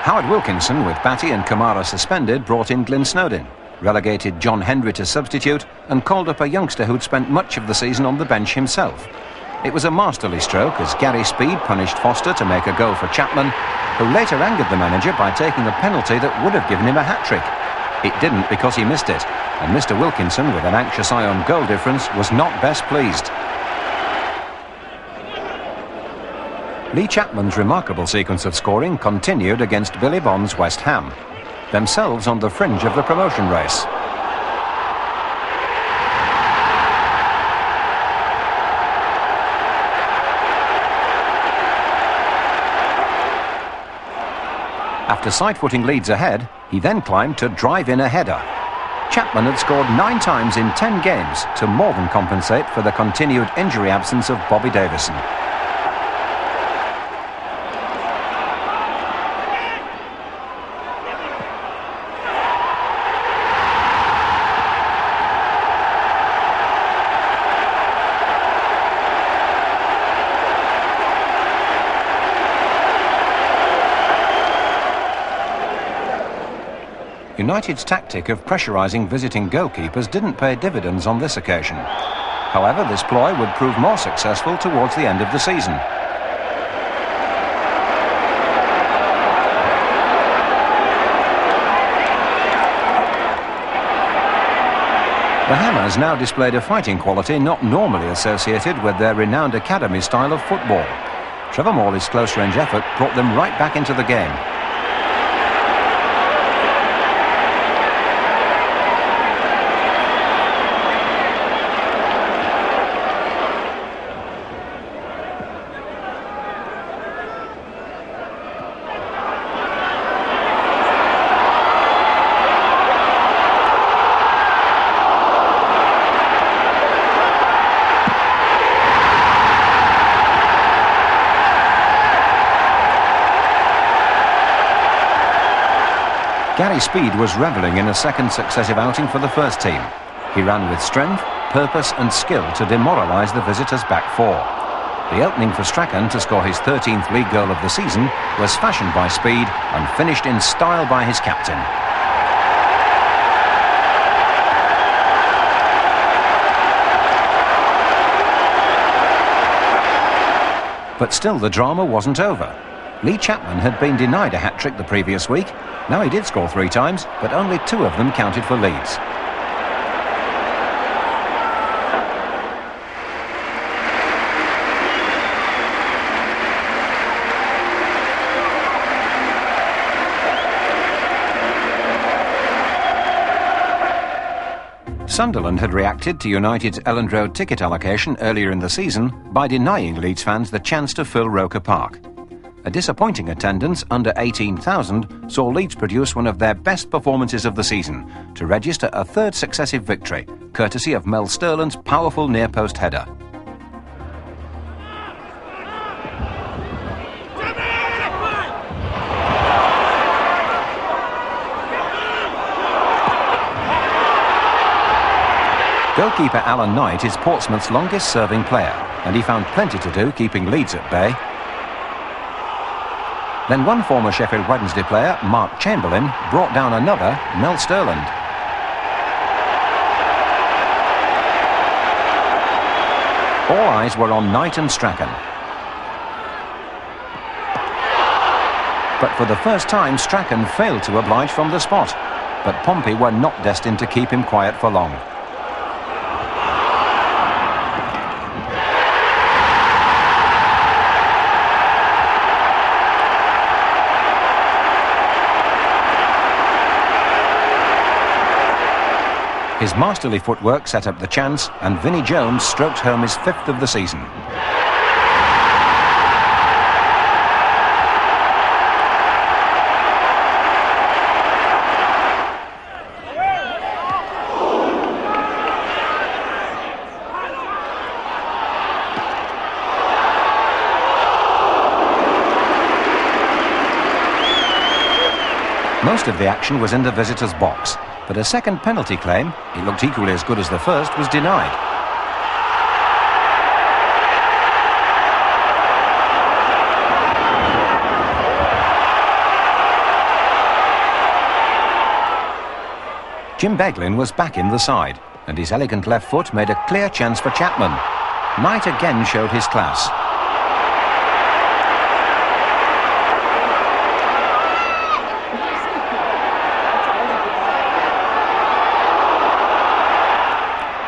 Howard Wilkinson, with Batty and Kamara suspended, brought in Glyn Snowdin, relegated John Hendry to substitute, and called up a youngster who'd spent much of the season on the bench himself. It was a masterly stroke as Gary Speed punished Foster to make a goal for Chapman, who later angered the manager by taking a penalty that would have given him a hat-trick. It didn't because he missed it, and Mr. Wilkinson, with an anxious eye on goal difference, was not best pleased. Lee Chapman's remarkable sequence of scoring continued against Billy Bond's West Ham, themselves on the fringe of the promotion race. After side-footing Leeds ahead, he then climbed to drive in a header. Chapman had scored 9 times in 10 games to more than compensate for the continued injury absence of Bobby Davison. United's tactic of pressurising visiting goalkeepers didn't pay dividends on this occasion. However, this ploy would prove more successful towards the end of the season. The Hammers now displayed a fighting quality not normally associated with their renowned academy style of football. Trevor Morley's close-range effort brought them right back into the game. Gary Speed was revelling in a second successive outing for the first team. He ran with strength, purpose and skill to demoralise the visitors' back four. The opening for Strachan to score his 13th league goal of the season was fashioned by Speed and finished in style by his captain. But still the drama wasn't over. Lee Chapman had been denied a hat-trick the previous week. Now he did score 3 times, but only 2 of them counted for Leeds. Sunderland had reacted to United's Elland Road ticket allocation earlier in the season by denying Leeds fans the chance to fill Roker Park. A disappointing attendance under 18,000 saw Leeds produce one of their best performances of the season to register a 3rd successive victory, courtesy of Mel Sterland's powerful near-post header. Goalkeeper Alan Knight is Portsmouth's longest-serving player, and he found plenty to do keeping Leeds at bay. Then one former Sheffield Wednesday player, Mark Chamberlain, brought down another, Mel Sterland. All eyes were on Knight and Strachan. But for the first time, Strachan failed to oblige from the spot. But Pompey were not destined to keep him quiet for long. His masterly footwork set up the chance, and Vinnie Jones stroked home his 5th of the season. Most of the action was in the visitors' box, but a second penalty claim, it looked equally as good as the first, was denied. Jim Beglin was back in the side, and his elegant left foot made a clear chance for Chapman. Knight again showed his class.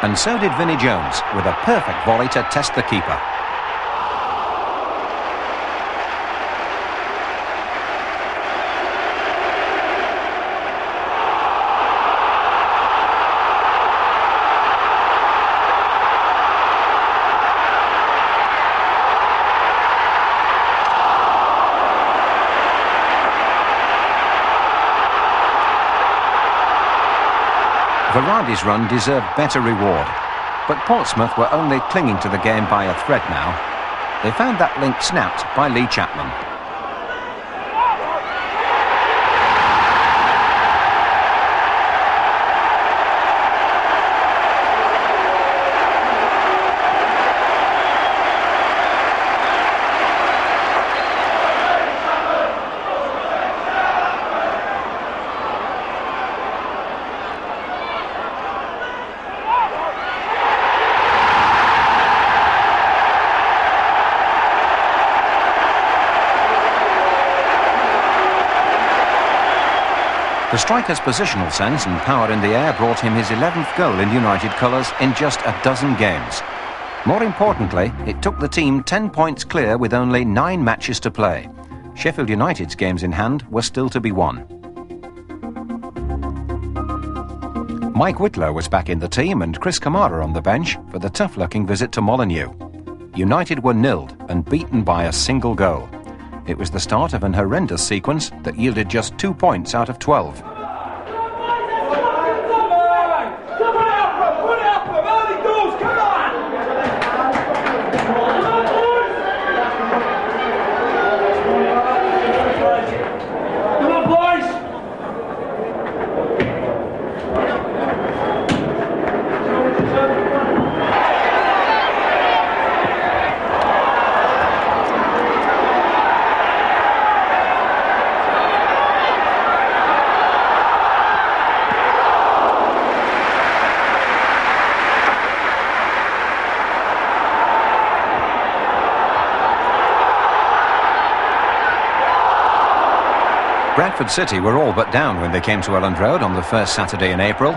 And so did Vinnie Jones, with a perfect volley to test the keeper. Varadi's run deserved better reward, but Portsmouth were only clinging to the game by a thread now. They found that link snapped by Lee Chapman. The striker's positional sense and power in the air brought him his 11th goal in United colours in just a dozen games. More importantly, it took the team 10 points clear with only 9 matches to play. Sheffield United's games in hand were still to be won. Mike Whitlow was back in the team and Chris Kamara on the bench for the tough-looking visit to Molineux. United were nilled and beaten by a single goal. It was the start of an horrendous sequence that yielded just 2 points out of 12. Bradford City were all but down when they came to Elland Road on the first Saturday in April.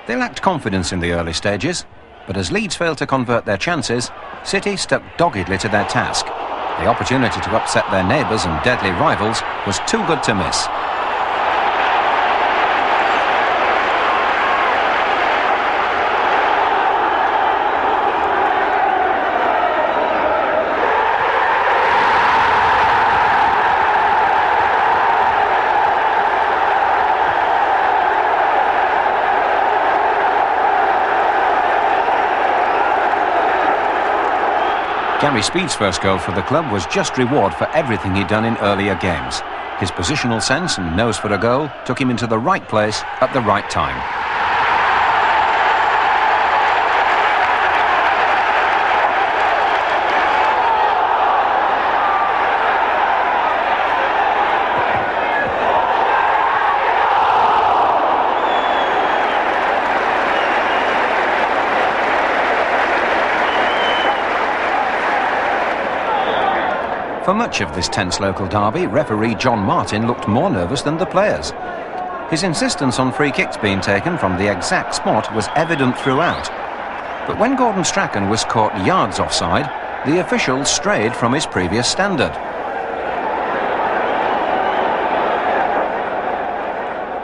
They lacked confidence in the early stages, but as Leeds failed to convert their chances, City stuck doggedly to their task. The opportunity to upset their neighbours and deadly rivals was too good to miss. Gary Speed's first goal for the club was just reward for everything he'd done in earlier games. His positional sense and nose for a goal took him into the right place at the right time. For much of this tense local derby, referee John Martin looked more nervous than the players. His insistence on free kicks being taken from the exact spot was evident throughout. But when Gordon Strachan was caught yards offside, the official strayed from his previous standard.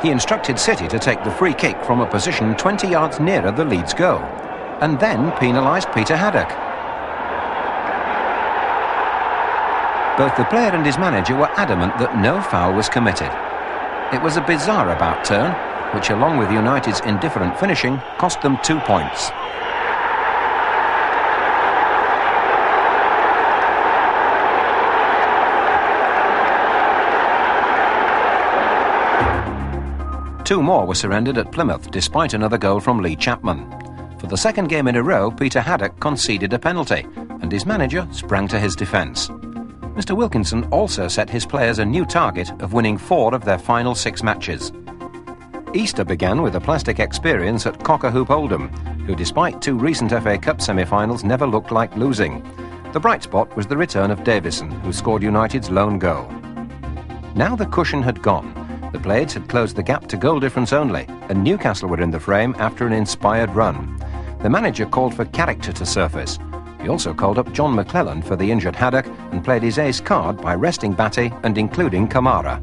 He instructed City to take the free kick from a position 20 yards nearer the Leeds goal, and then penalised Peter Haddock. Both the player and his manager were adamant that no foul was committed. It was a bizarre about turn, which along with United's indifferent finishing, cost them 2 points. Two more were surrendered at Plymouth, despite another goal from Lee Chapman. For the second game in a row, Peter Haddock conceded a penalty, and his manager sprang to his defence. Mr. Wilkinson also set his players a new target of winning 4 of their final 6 matches. Easter began with a plastic experience at Cock-a-Hoop Oldham, who despite 2 recent FA Cup semi-finals never looked like losing. The bright spot was the return of Davison, who scored United's lone goal. Now the cushion had gone. The Blades had closed the gap to goal difference only, and Newcastle were in the frame after an inspired run. The manager called for character to surface. He also called up John McClellan for the injured Haddock and played his ace card by resting Batty and including Kamara.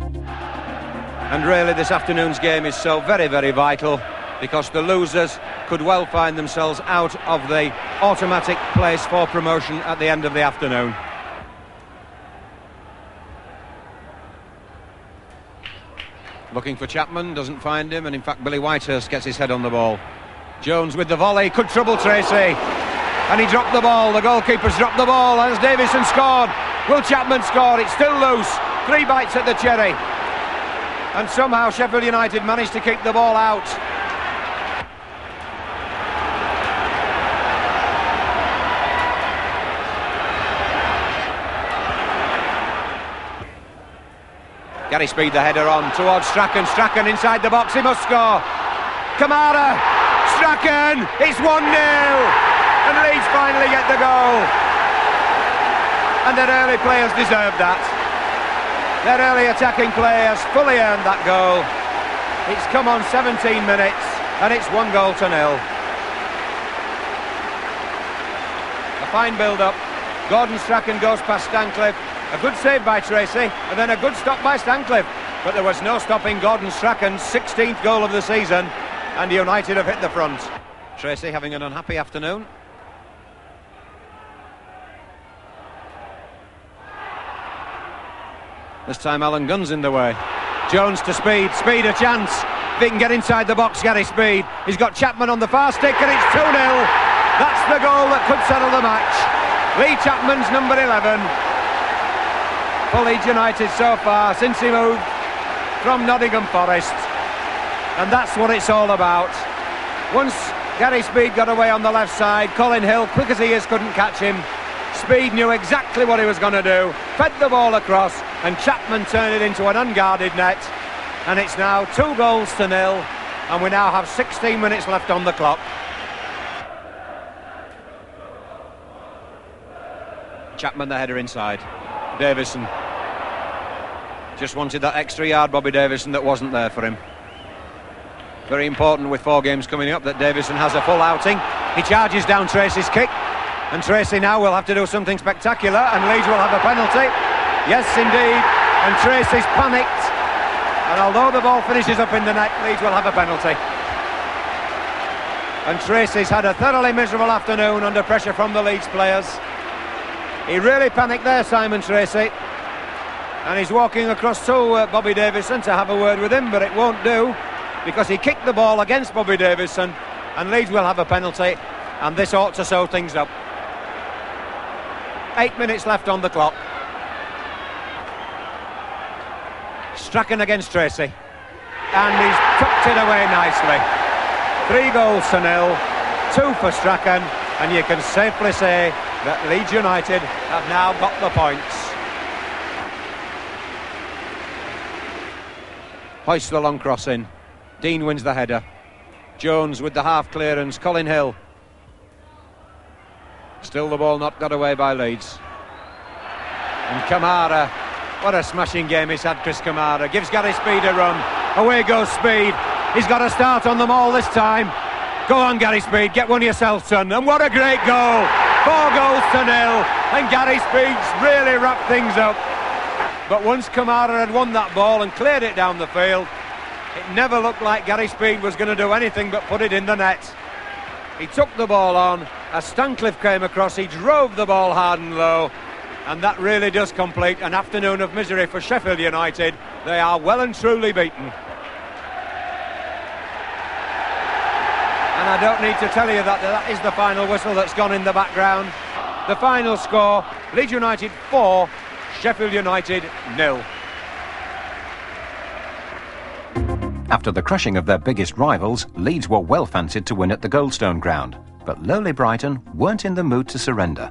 And really this afternoon's game is so very, very vital, because the losers could well find themselves out of the automatic place for promotion at the end of the afternoon. Looking for Chapman, doesn't find him, and in fact Billy Whitehurst gets his head on the ball. Jones with the volley, could trouble Tracy. And he dropped the ball, the goalkeeper's dropped the ball, as Davison scored. Will Chapman score? It's still loose. 3 bites at the cherry. And somehow Sheffield United managed to keep the ball out. Gary Speed the header on towards Strachan. Strachan inside the box, he must score. Kamara, Strachan, it's 1-0. And Leeds finally get the goal. And their early players deserved that. Their early attacking players fully earned that goal. It's come on 17 minutes and it's 1-0. A fine build-up. Gordon Strachan goes past Stancliffe. A good save by Tracy and then a good stop by Stancliffe. But there was no stopping Gordon Strachan's 16th goal of the season, and United have hit the front. Tracy having an unhappy afternoon. This time Alan Gunn's in the way. Jones to Speed, Speed a chance. If he can get inside the box, Gary Speed. He's got Chapman on the far stick and it's 2-0. That's the goal that could settle the match. Lee Chapman's number 11. For Leeds United so far since he moved from Nottingham Forest. And that's what it's all about. Once Gary Speed got away on the left side, Colin Hill, quick as he is, couldn't catch him. Speed knew exactly what he was going to do, fed the ball across, and Chapman turned it into an unguarded net. And it's now 2-0, and we now have 16 minutes left on the clock. Chapman the header inside. Davison. Just wanted that extra yard, Bobby Davison, that wasn't there for him. Very important with 4 games coming up that Davison has a full outing. He charges down Tracy's kick, and Tracy now will have to do something spectacular, and Leeds will have a penalty. Yes, indeed, and Tracy's panicked, and although the ball finishes up in the net, Leeds will have a penalty. And Tracy's had a thoroughly miserable afternoon under pressure from the Leeds players. He really panicked there, Simon Tracy, and he's walking across to Bobby Davison to have a word with him, but it won't do, because he kicked the ball against Bobby Davison, and Leeds will have a penalty, and this ought to sew things up. 8 minutes left on the clock. Strachan against Tracy, and he's tucked it away nicely. 3 goals to 0, 2 for Strachan, and you can safely say that Leeds United have now got the points. Hoists the long cross in. Dean wins the header. Jones with the half clearance. Colin Hill. Still the ball not got away by Leeds. And Kamara, what a smashing game he's had, Chris Kamara. Gives Gary Speed a run. Away goes Speed. He's got a start on them all this time. Go on, Gary Speed, get one yourself, son. And what a great goal. 4 goals to 0. And Gary Speed's really wrapped things up. But once Kamara had won that ball and cleared it down the field, it never looked like Gary Speed was going to do anything but put it in the net. He took the ball on, as Stancliffe came across, he drove the ball hard and low, and that really does complete an afternoon of misery for Sheffield United. They are well and truly beaten. And I don't need to tell you that that is the final whistle that's gone in the background. The final score, Leeds United 4, Sheffield United 0. After the crushing of their biggest rivals, Leeds were well fancied to win at the Goldstone ground, but lowly Brighton weren't in the mood to surrender.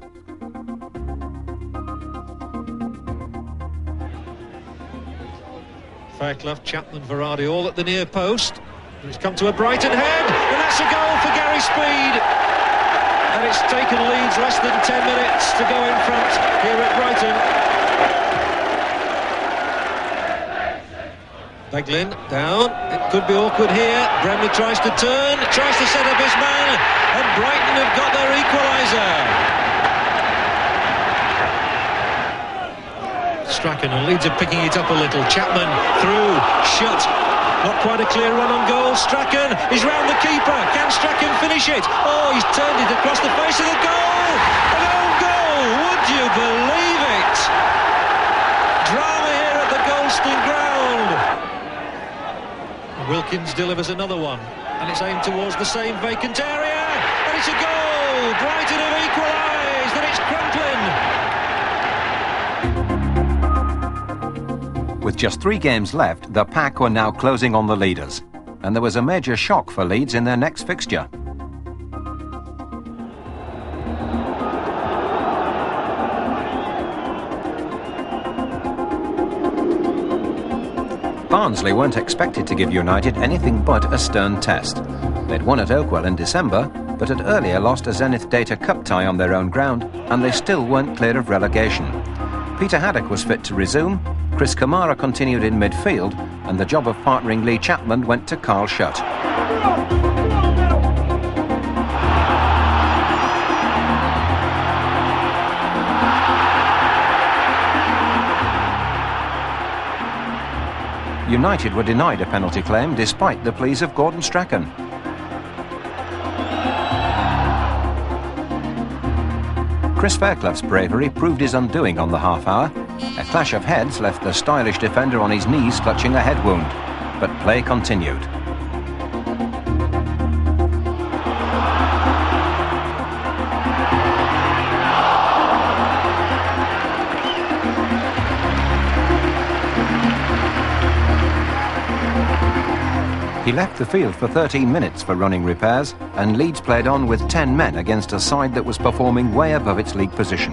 Fairclough, Chapman, Varady all at the near post. It's come to a Brighton head, and that's a goal for Gary Speed. And it's taken Leeds less than 10 minutes to go in front here at Brighton. Beglin down, it could be awkward here. Bremner tries to turn, tries to set up his man, and Brighton have got their equaliser. Strachan, and Leeds are picking it up a little. Chapman through, shut. Not quite a clear run on goal. Strachan is round the keeper. Can Strachan finish it? Oh, he's turned it across the face of the goal. An own goal, would you believe it? Drama here at the Goldstone ground. Wilkins delivers another one, and it's aimed towards the same vacant area, and it's a goal! Brighton have equalised, and it's Crumpling. With just 3 games left, the pack were now closing on the leaders, and there was a major shock for Leeds in their next fixture. Barnsley weren't expected to give United anything but a stern test. They'd won at Oakwell in December, but had earlier lost a Zenith Data Cup tie on their own ground, and they still weren't clear of relegation. Peter Haddock was fit to resume, Chris Kamara continued in midfield, and the job of partnering Lee Chapman went to Carl Shutt. United were denied a penalty claim despite the pleas of Gordon Strachan. Chris Fairclough's bravery proved his undoing on the half-hour. A clash of heads left the stylish defender on his knees clutching a head wound, but play continued. He left the field for 13 minutes for running repairs, and Leeds played on with 10 men against a side that was performing way above its league position.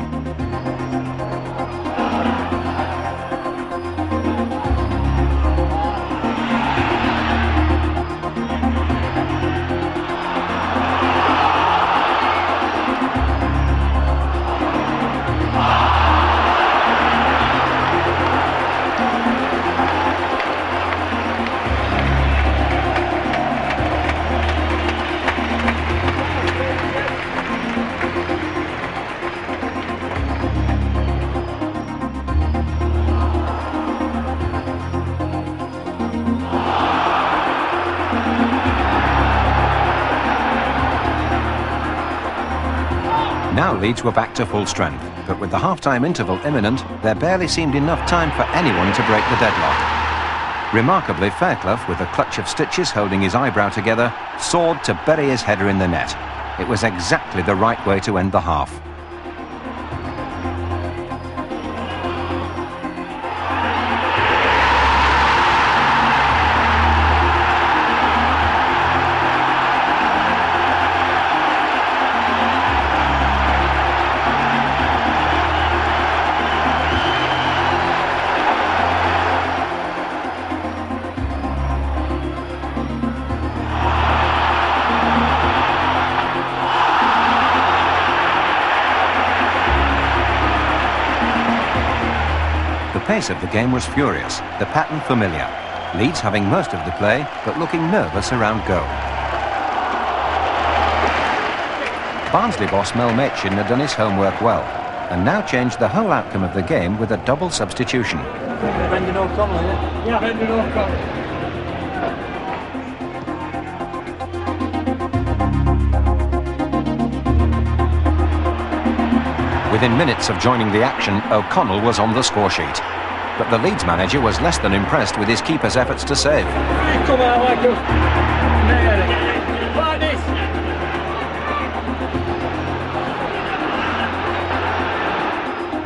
Leeds were back to full strength, but with the half-time interval imminent, there barely seemed enough time for anyone to break the deadlock. Remarkably, Fairclough, with a clutch of stitches holding his eyebrow together, soared to bury his header in the net. It was exactly the right way to end the half. The pace of the game was furious, the pattern familiar. Leeds having most of the play, but looking nervous around goal. Barnsley boss Mel Machin had done his homework well, and now changed the whole outcome of the game with a double substitution. Brendan O'Connell, yeah? Brendan O'Connell. Within minutes of joining the action, O'Connell was on the score sheet. But the Leeds manager was less than impressed with his keeper's efforts to save. Come on, like this.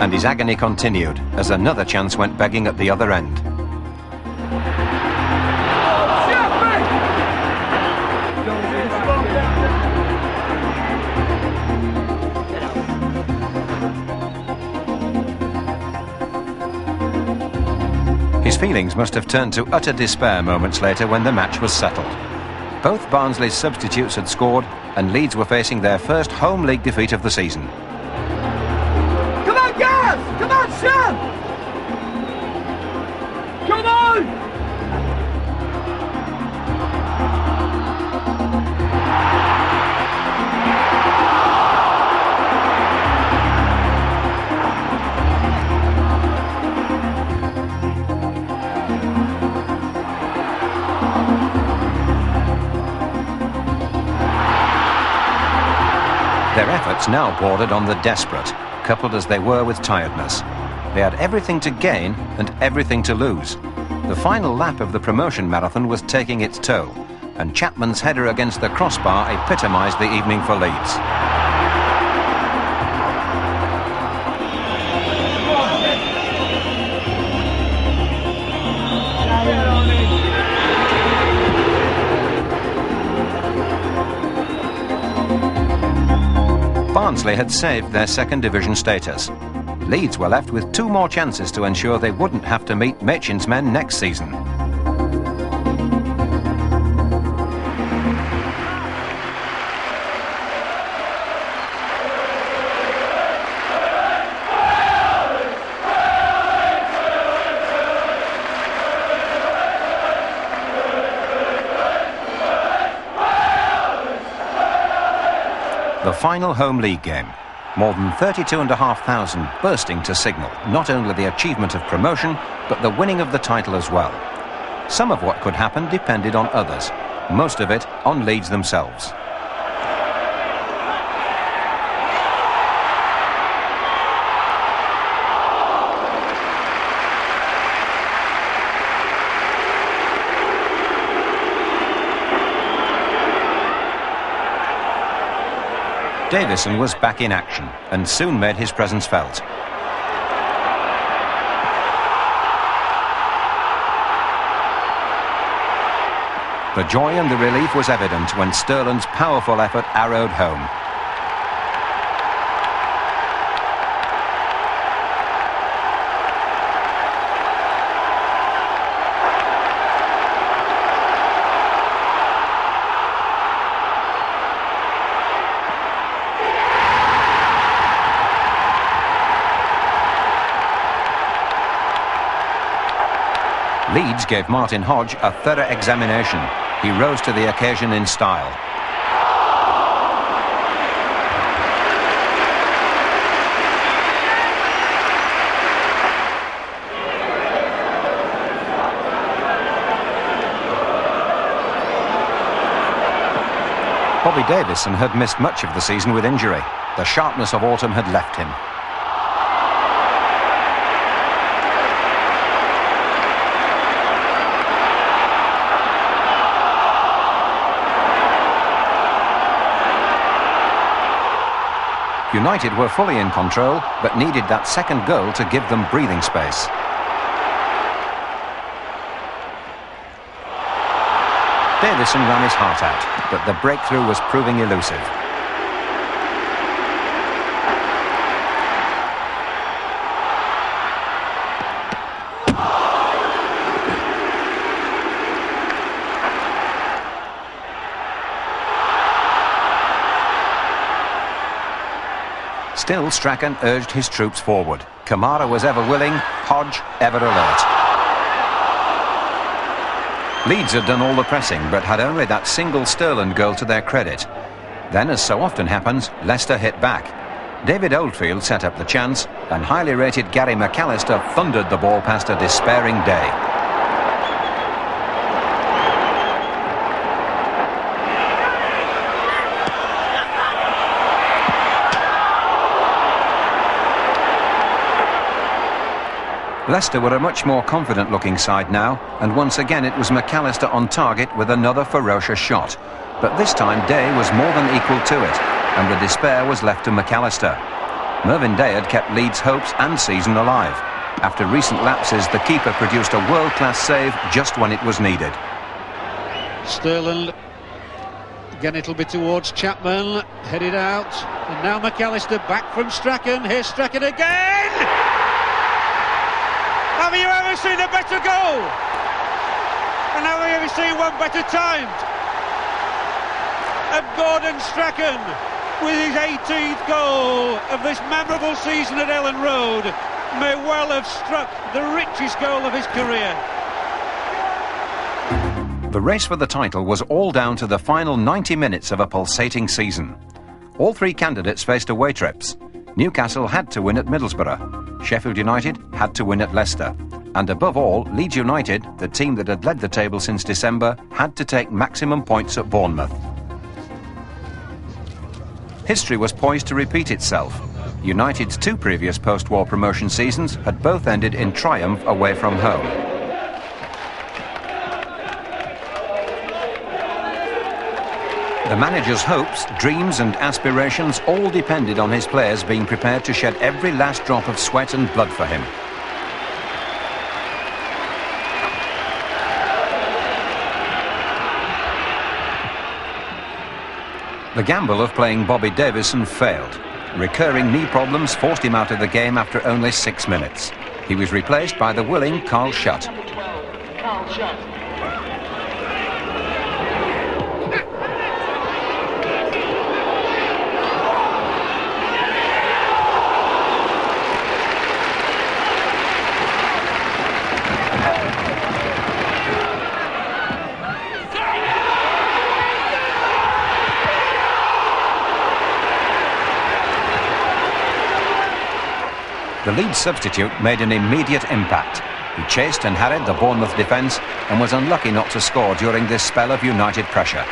And his agony continued as another chance went begging at the other end. His feelings must have turned to utter despair moments later when the match was settled. Both Barnsley's substitutes had scored and Leeds were facing their first home league defeat of the season. Come on, Gav! Come on, Sam! Come on! Their efforts now bordered on the desperate, coupled as they were with tiredness. They had everything to gain and everything to lose. The final lap of the promotion marathon was taking its toll, and Chapman's header against the crossbar epitomised the evening for Leeds. Barnsley had saved their second division status. Leeds were left with two more chances to ensure they wouldn't have to meet Machin's men next season. The final home league game. More than 32,500 bursting to signal not only the achievement of promotion, but the winning of the title as well. Some of what could happen depended on others, most of it on Leeds themselves. Davison was back in action and soon made his presence felt. The joy and the relief was evident when Sterland's powerful effort arrowed home. Leeds gave Martin Hodge a thorough examination. He rose to the occasion in style. Bobby Davison had missed much of the season with injury. The sharpness of autumn had left him. United were fully in control, but needed that second goal to give them breathing space. Davison ran his heart out, but the breakthrough was proving elusive. Still, Strachan urged his troops forward. Kamara was ever willing, Hodge ever alert. Leeds had done all the pressing, but had only that single Sterling goal to their credit. Then, as so often happens, Leicester hit back. David Oldfield set up the chance, and highly rated Gary McAllister thundered the ball past a despairing Day. Leicester were a much more confident-looking side now, and once again it was McAllister on target with another ferocious shot. But this time Day was more than equal to it, and the despair was left to McAllister. Mervyn Day had kept Leeds' hopes and season alive. After recent lapses, the keeper produced a world-class save just when it was needed. Sterling, again it'll be towards Chapman, headed out, and now McAllister back from Strachan. Here's Strachan again! Have you ever seen a better goal? And have you ever seen one better timed? And Gordon Strachan, with his 18th goal of this memorable season at Ellen Road, may well have struck the richest goal of his career. The race for the title was all down to the final 90 minutes of a pulsating season. All three candidates faced away trips. Newcastle had to win at Middlesbrough. Sheffield United had to win at Leicester. And above all, Leeds United, the team that had led the table since December, had to take maximum points at Bournemouth. History was poised to repeat itself. United's two previous post-war promotion seasons had both ended in triumph away from home. The manager's hopes, dreams and aspirations all depended on his players being prepared to shed every last drop of sweat and blood for him. The gamble of playing Bobby Davison failed. Recurring knee problems forced him out of the game after only 6 minutes. He was replaced by the willing Carl Schutt. The Leeds substitute made an immediate impact. He chased and harried the Bournemouth defence and was unlucky not to score during this spell of United pressure.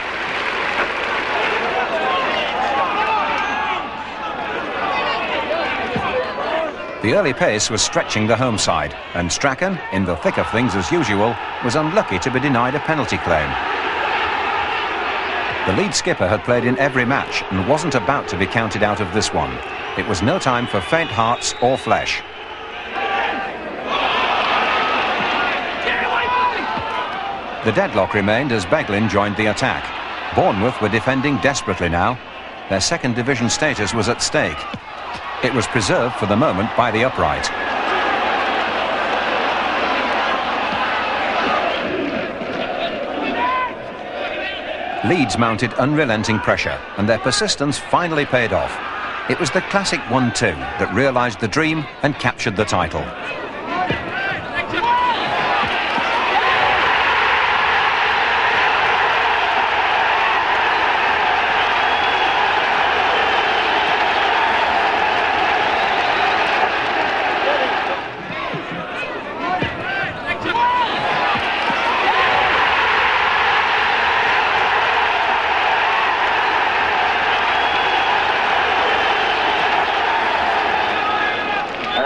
The early pace was stretching the home side, and Strachan, in the thick of things as usual, was unlucky to be denied a penalty claim. The Leeds skipper had played in every match and wasn't about to be counted out of this one. It was no time for faint hearts or flesh. The deadlock remained as Beglin joined the attack. Bournemouth were defending desperately now. Their second division status was at stake. It was preserved for the moment by the upright. Leeds mounted unrelenting pressure, and their persistence finally paid off. It was the classic 1-2 that realised the dream and captured the title.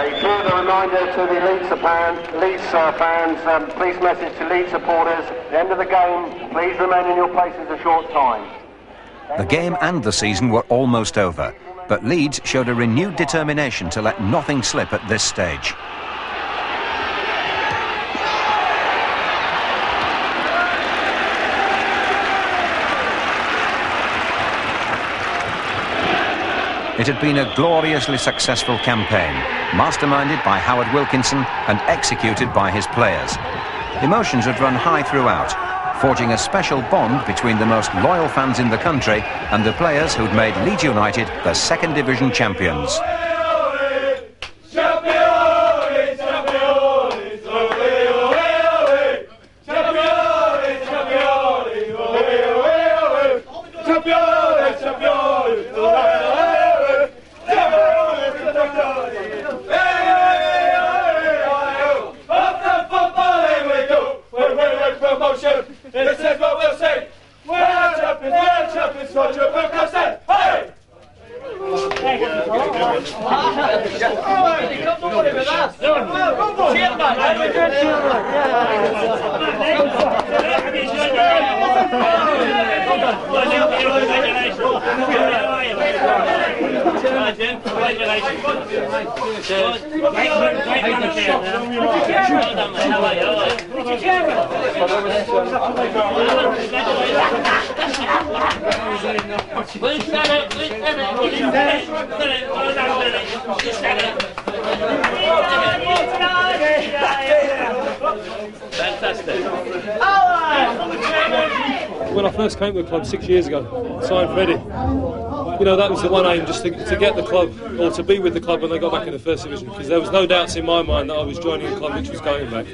A further reminder to the Leeds fans, please message to Leeds supporters, at the end of the game, please remain in your places a short time. The game and the season were almost over, but Leeds showed a renewed determination to let nothing slip at this stage. It had been a gloriously successful campaign, masterminded by Howard Wilkinson and executed by his players. Emotions had run high throughout, forging a special bond between the most loyal fans in the country and the players who'd made Leeds United the second division champions. When I first came to the club 6 years ago, signed for Eddie. You know, that was the one aim, just to get the club, or to be with the club when they got back in the first division, because there was no doubts in my mind that I was joining a club which was going back.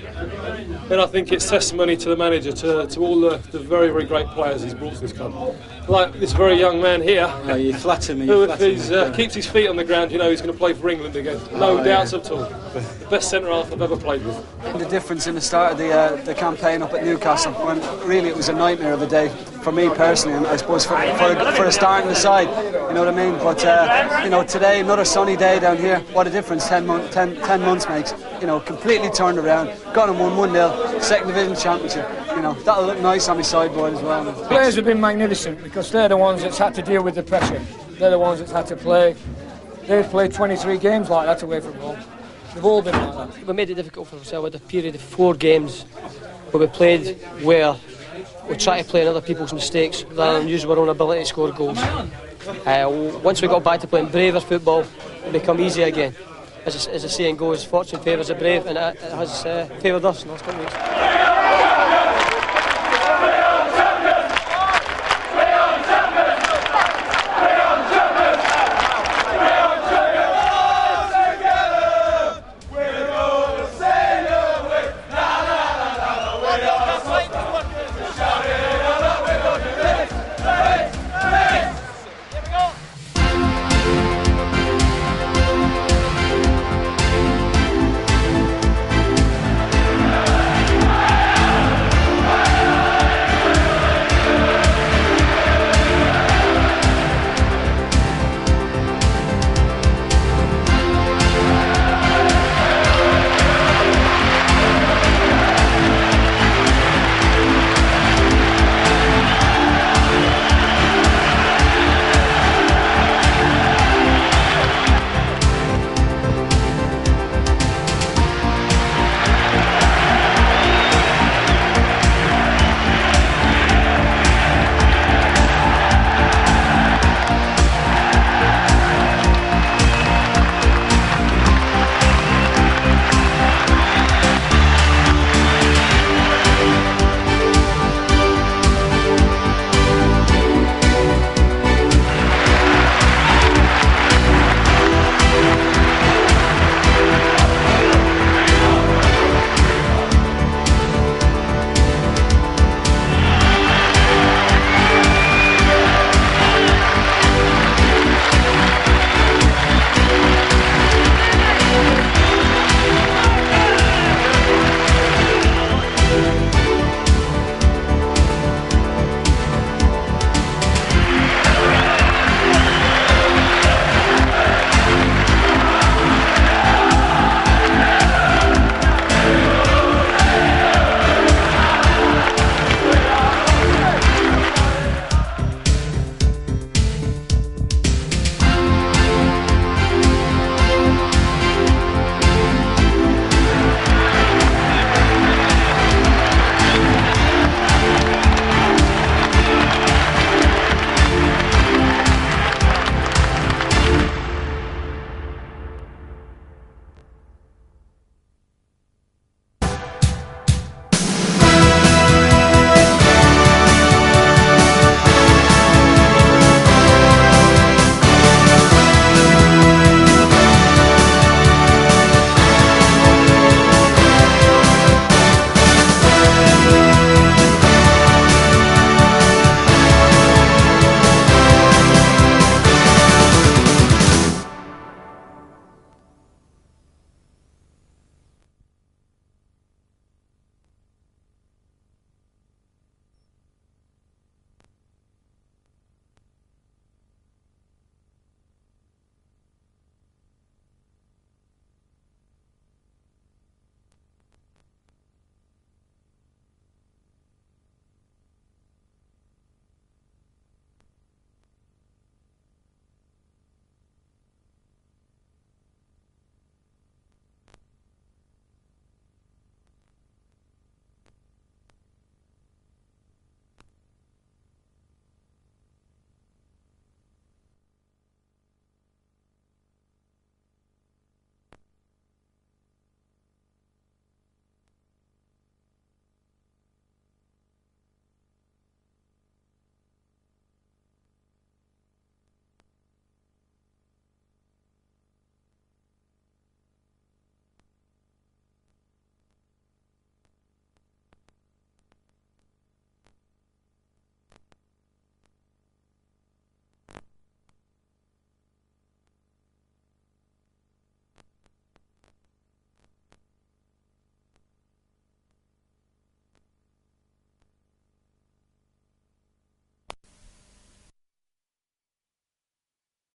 And I think it's testimony to the manager, to all the very, very great players he's brought to this club. Like this very young man here, you flatter me. who if he keeps his feet on the ground, you know he's going to play for England again. No doubts at all. The best centre-half I've ever played with. The difference in the start of the campaign up at Newcastle, when really it was a nightmare of a day for me personally, and I suppose for a start in the side, you know what I mean? But you know, today, another sunny day down here, what a difference 10 months makes. You know, completely turned around, got him 1-0, second division championship. You know, that'll look nice on my sideboard as well. Players have been magnificent because they're the ones that's had to deal with the pressure. They're the ones that's had to play. They've played 23 games like that away from home. They've all been like that. We made it difficult for ourselves with a period of 4 games where we played where we try to play on other people's mistakes rather than use our own ability to score goals. Once we got back to playing braver football, it became easy again. As the saying goes, fortune favours the brave, and it has favoured us in the last couple of weeks.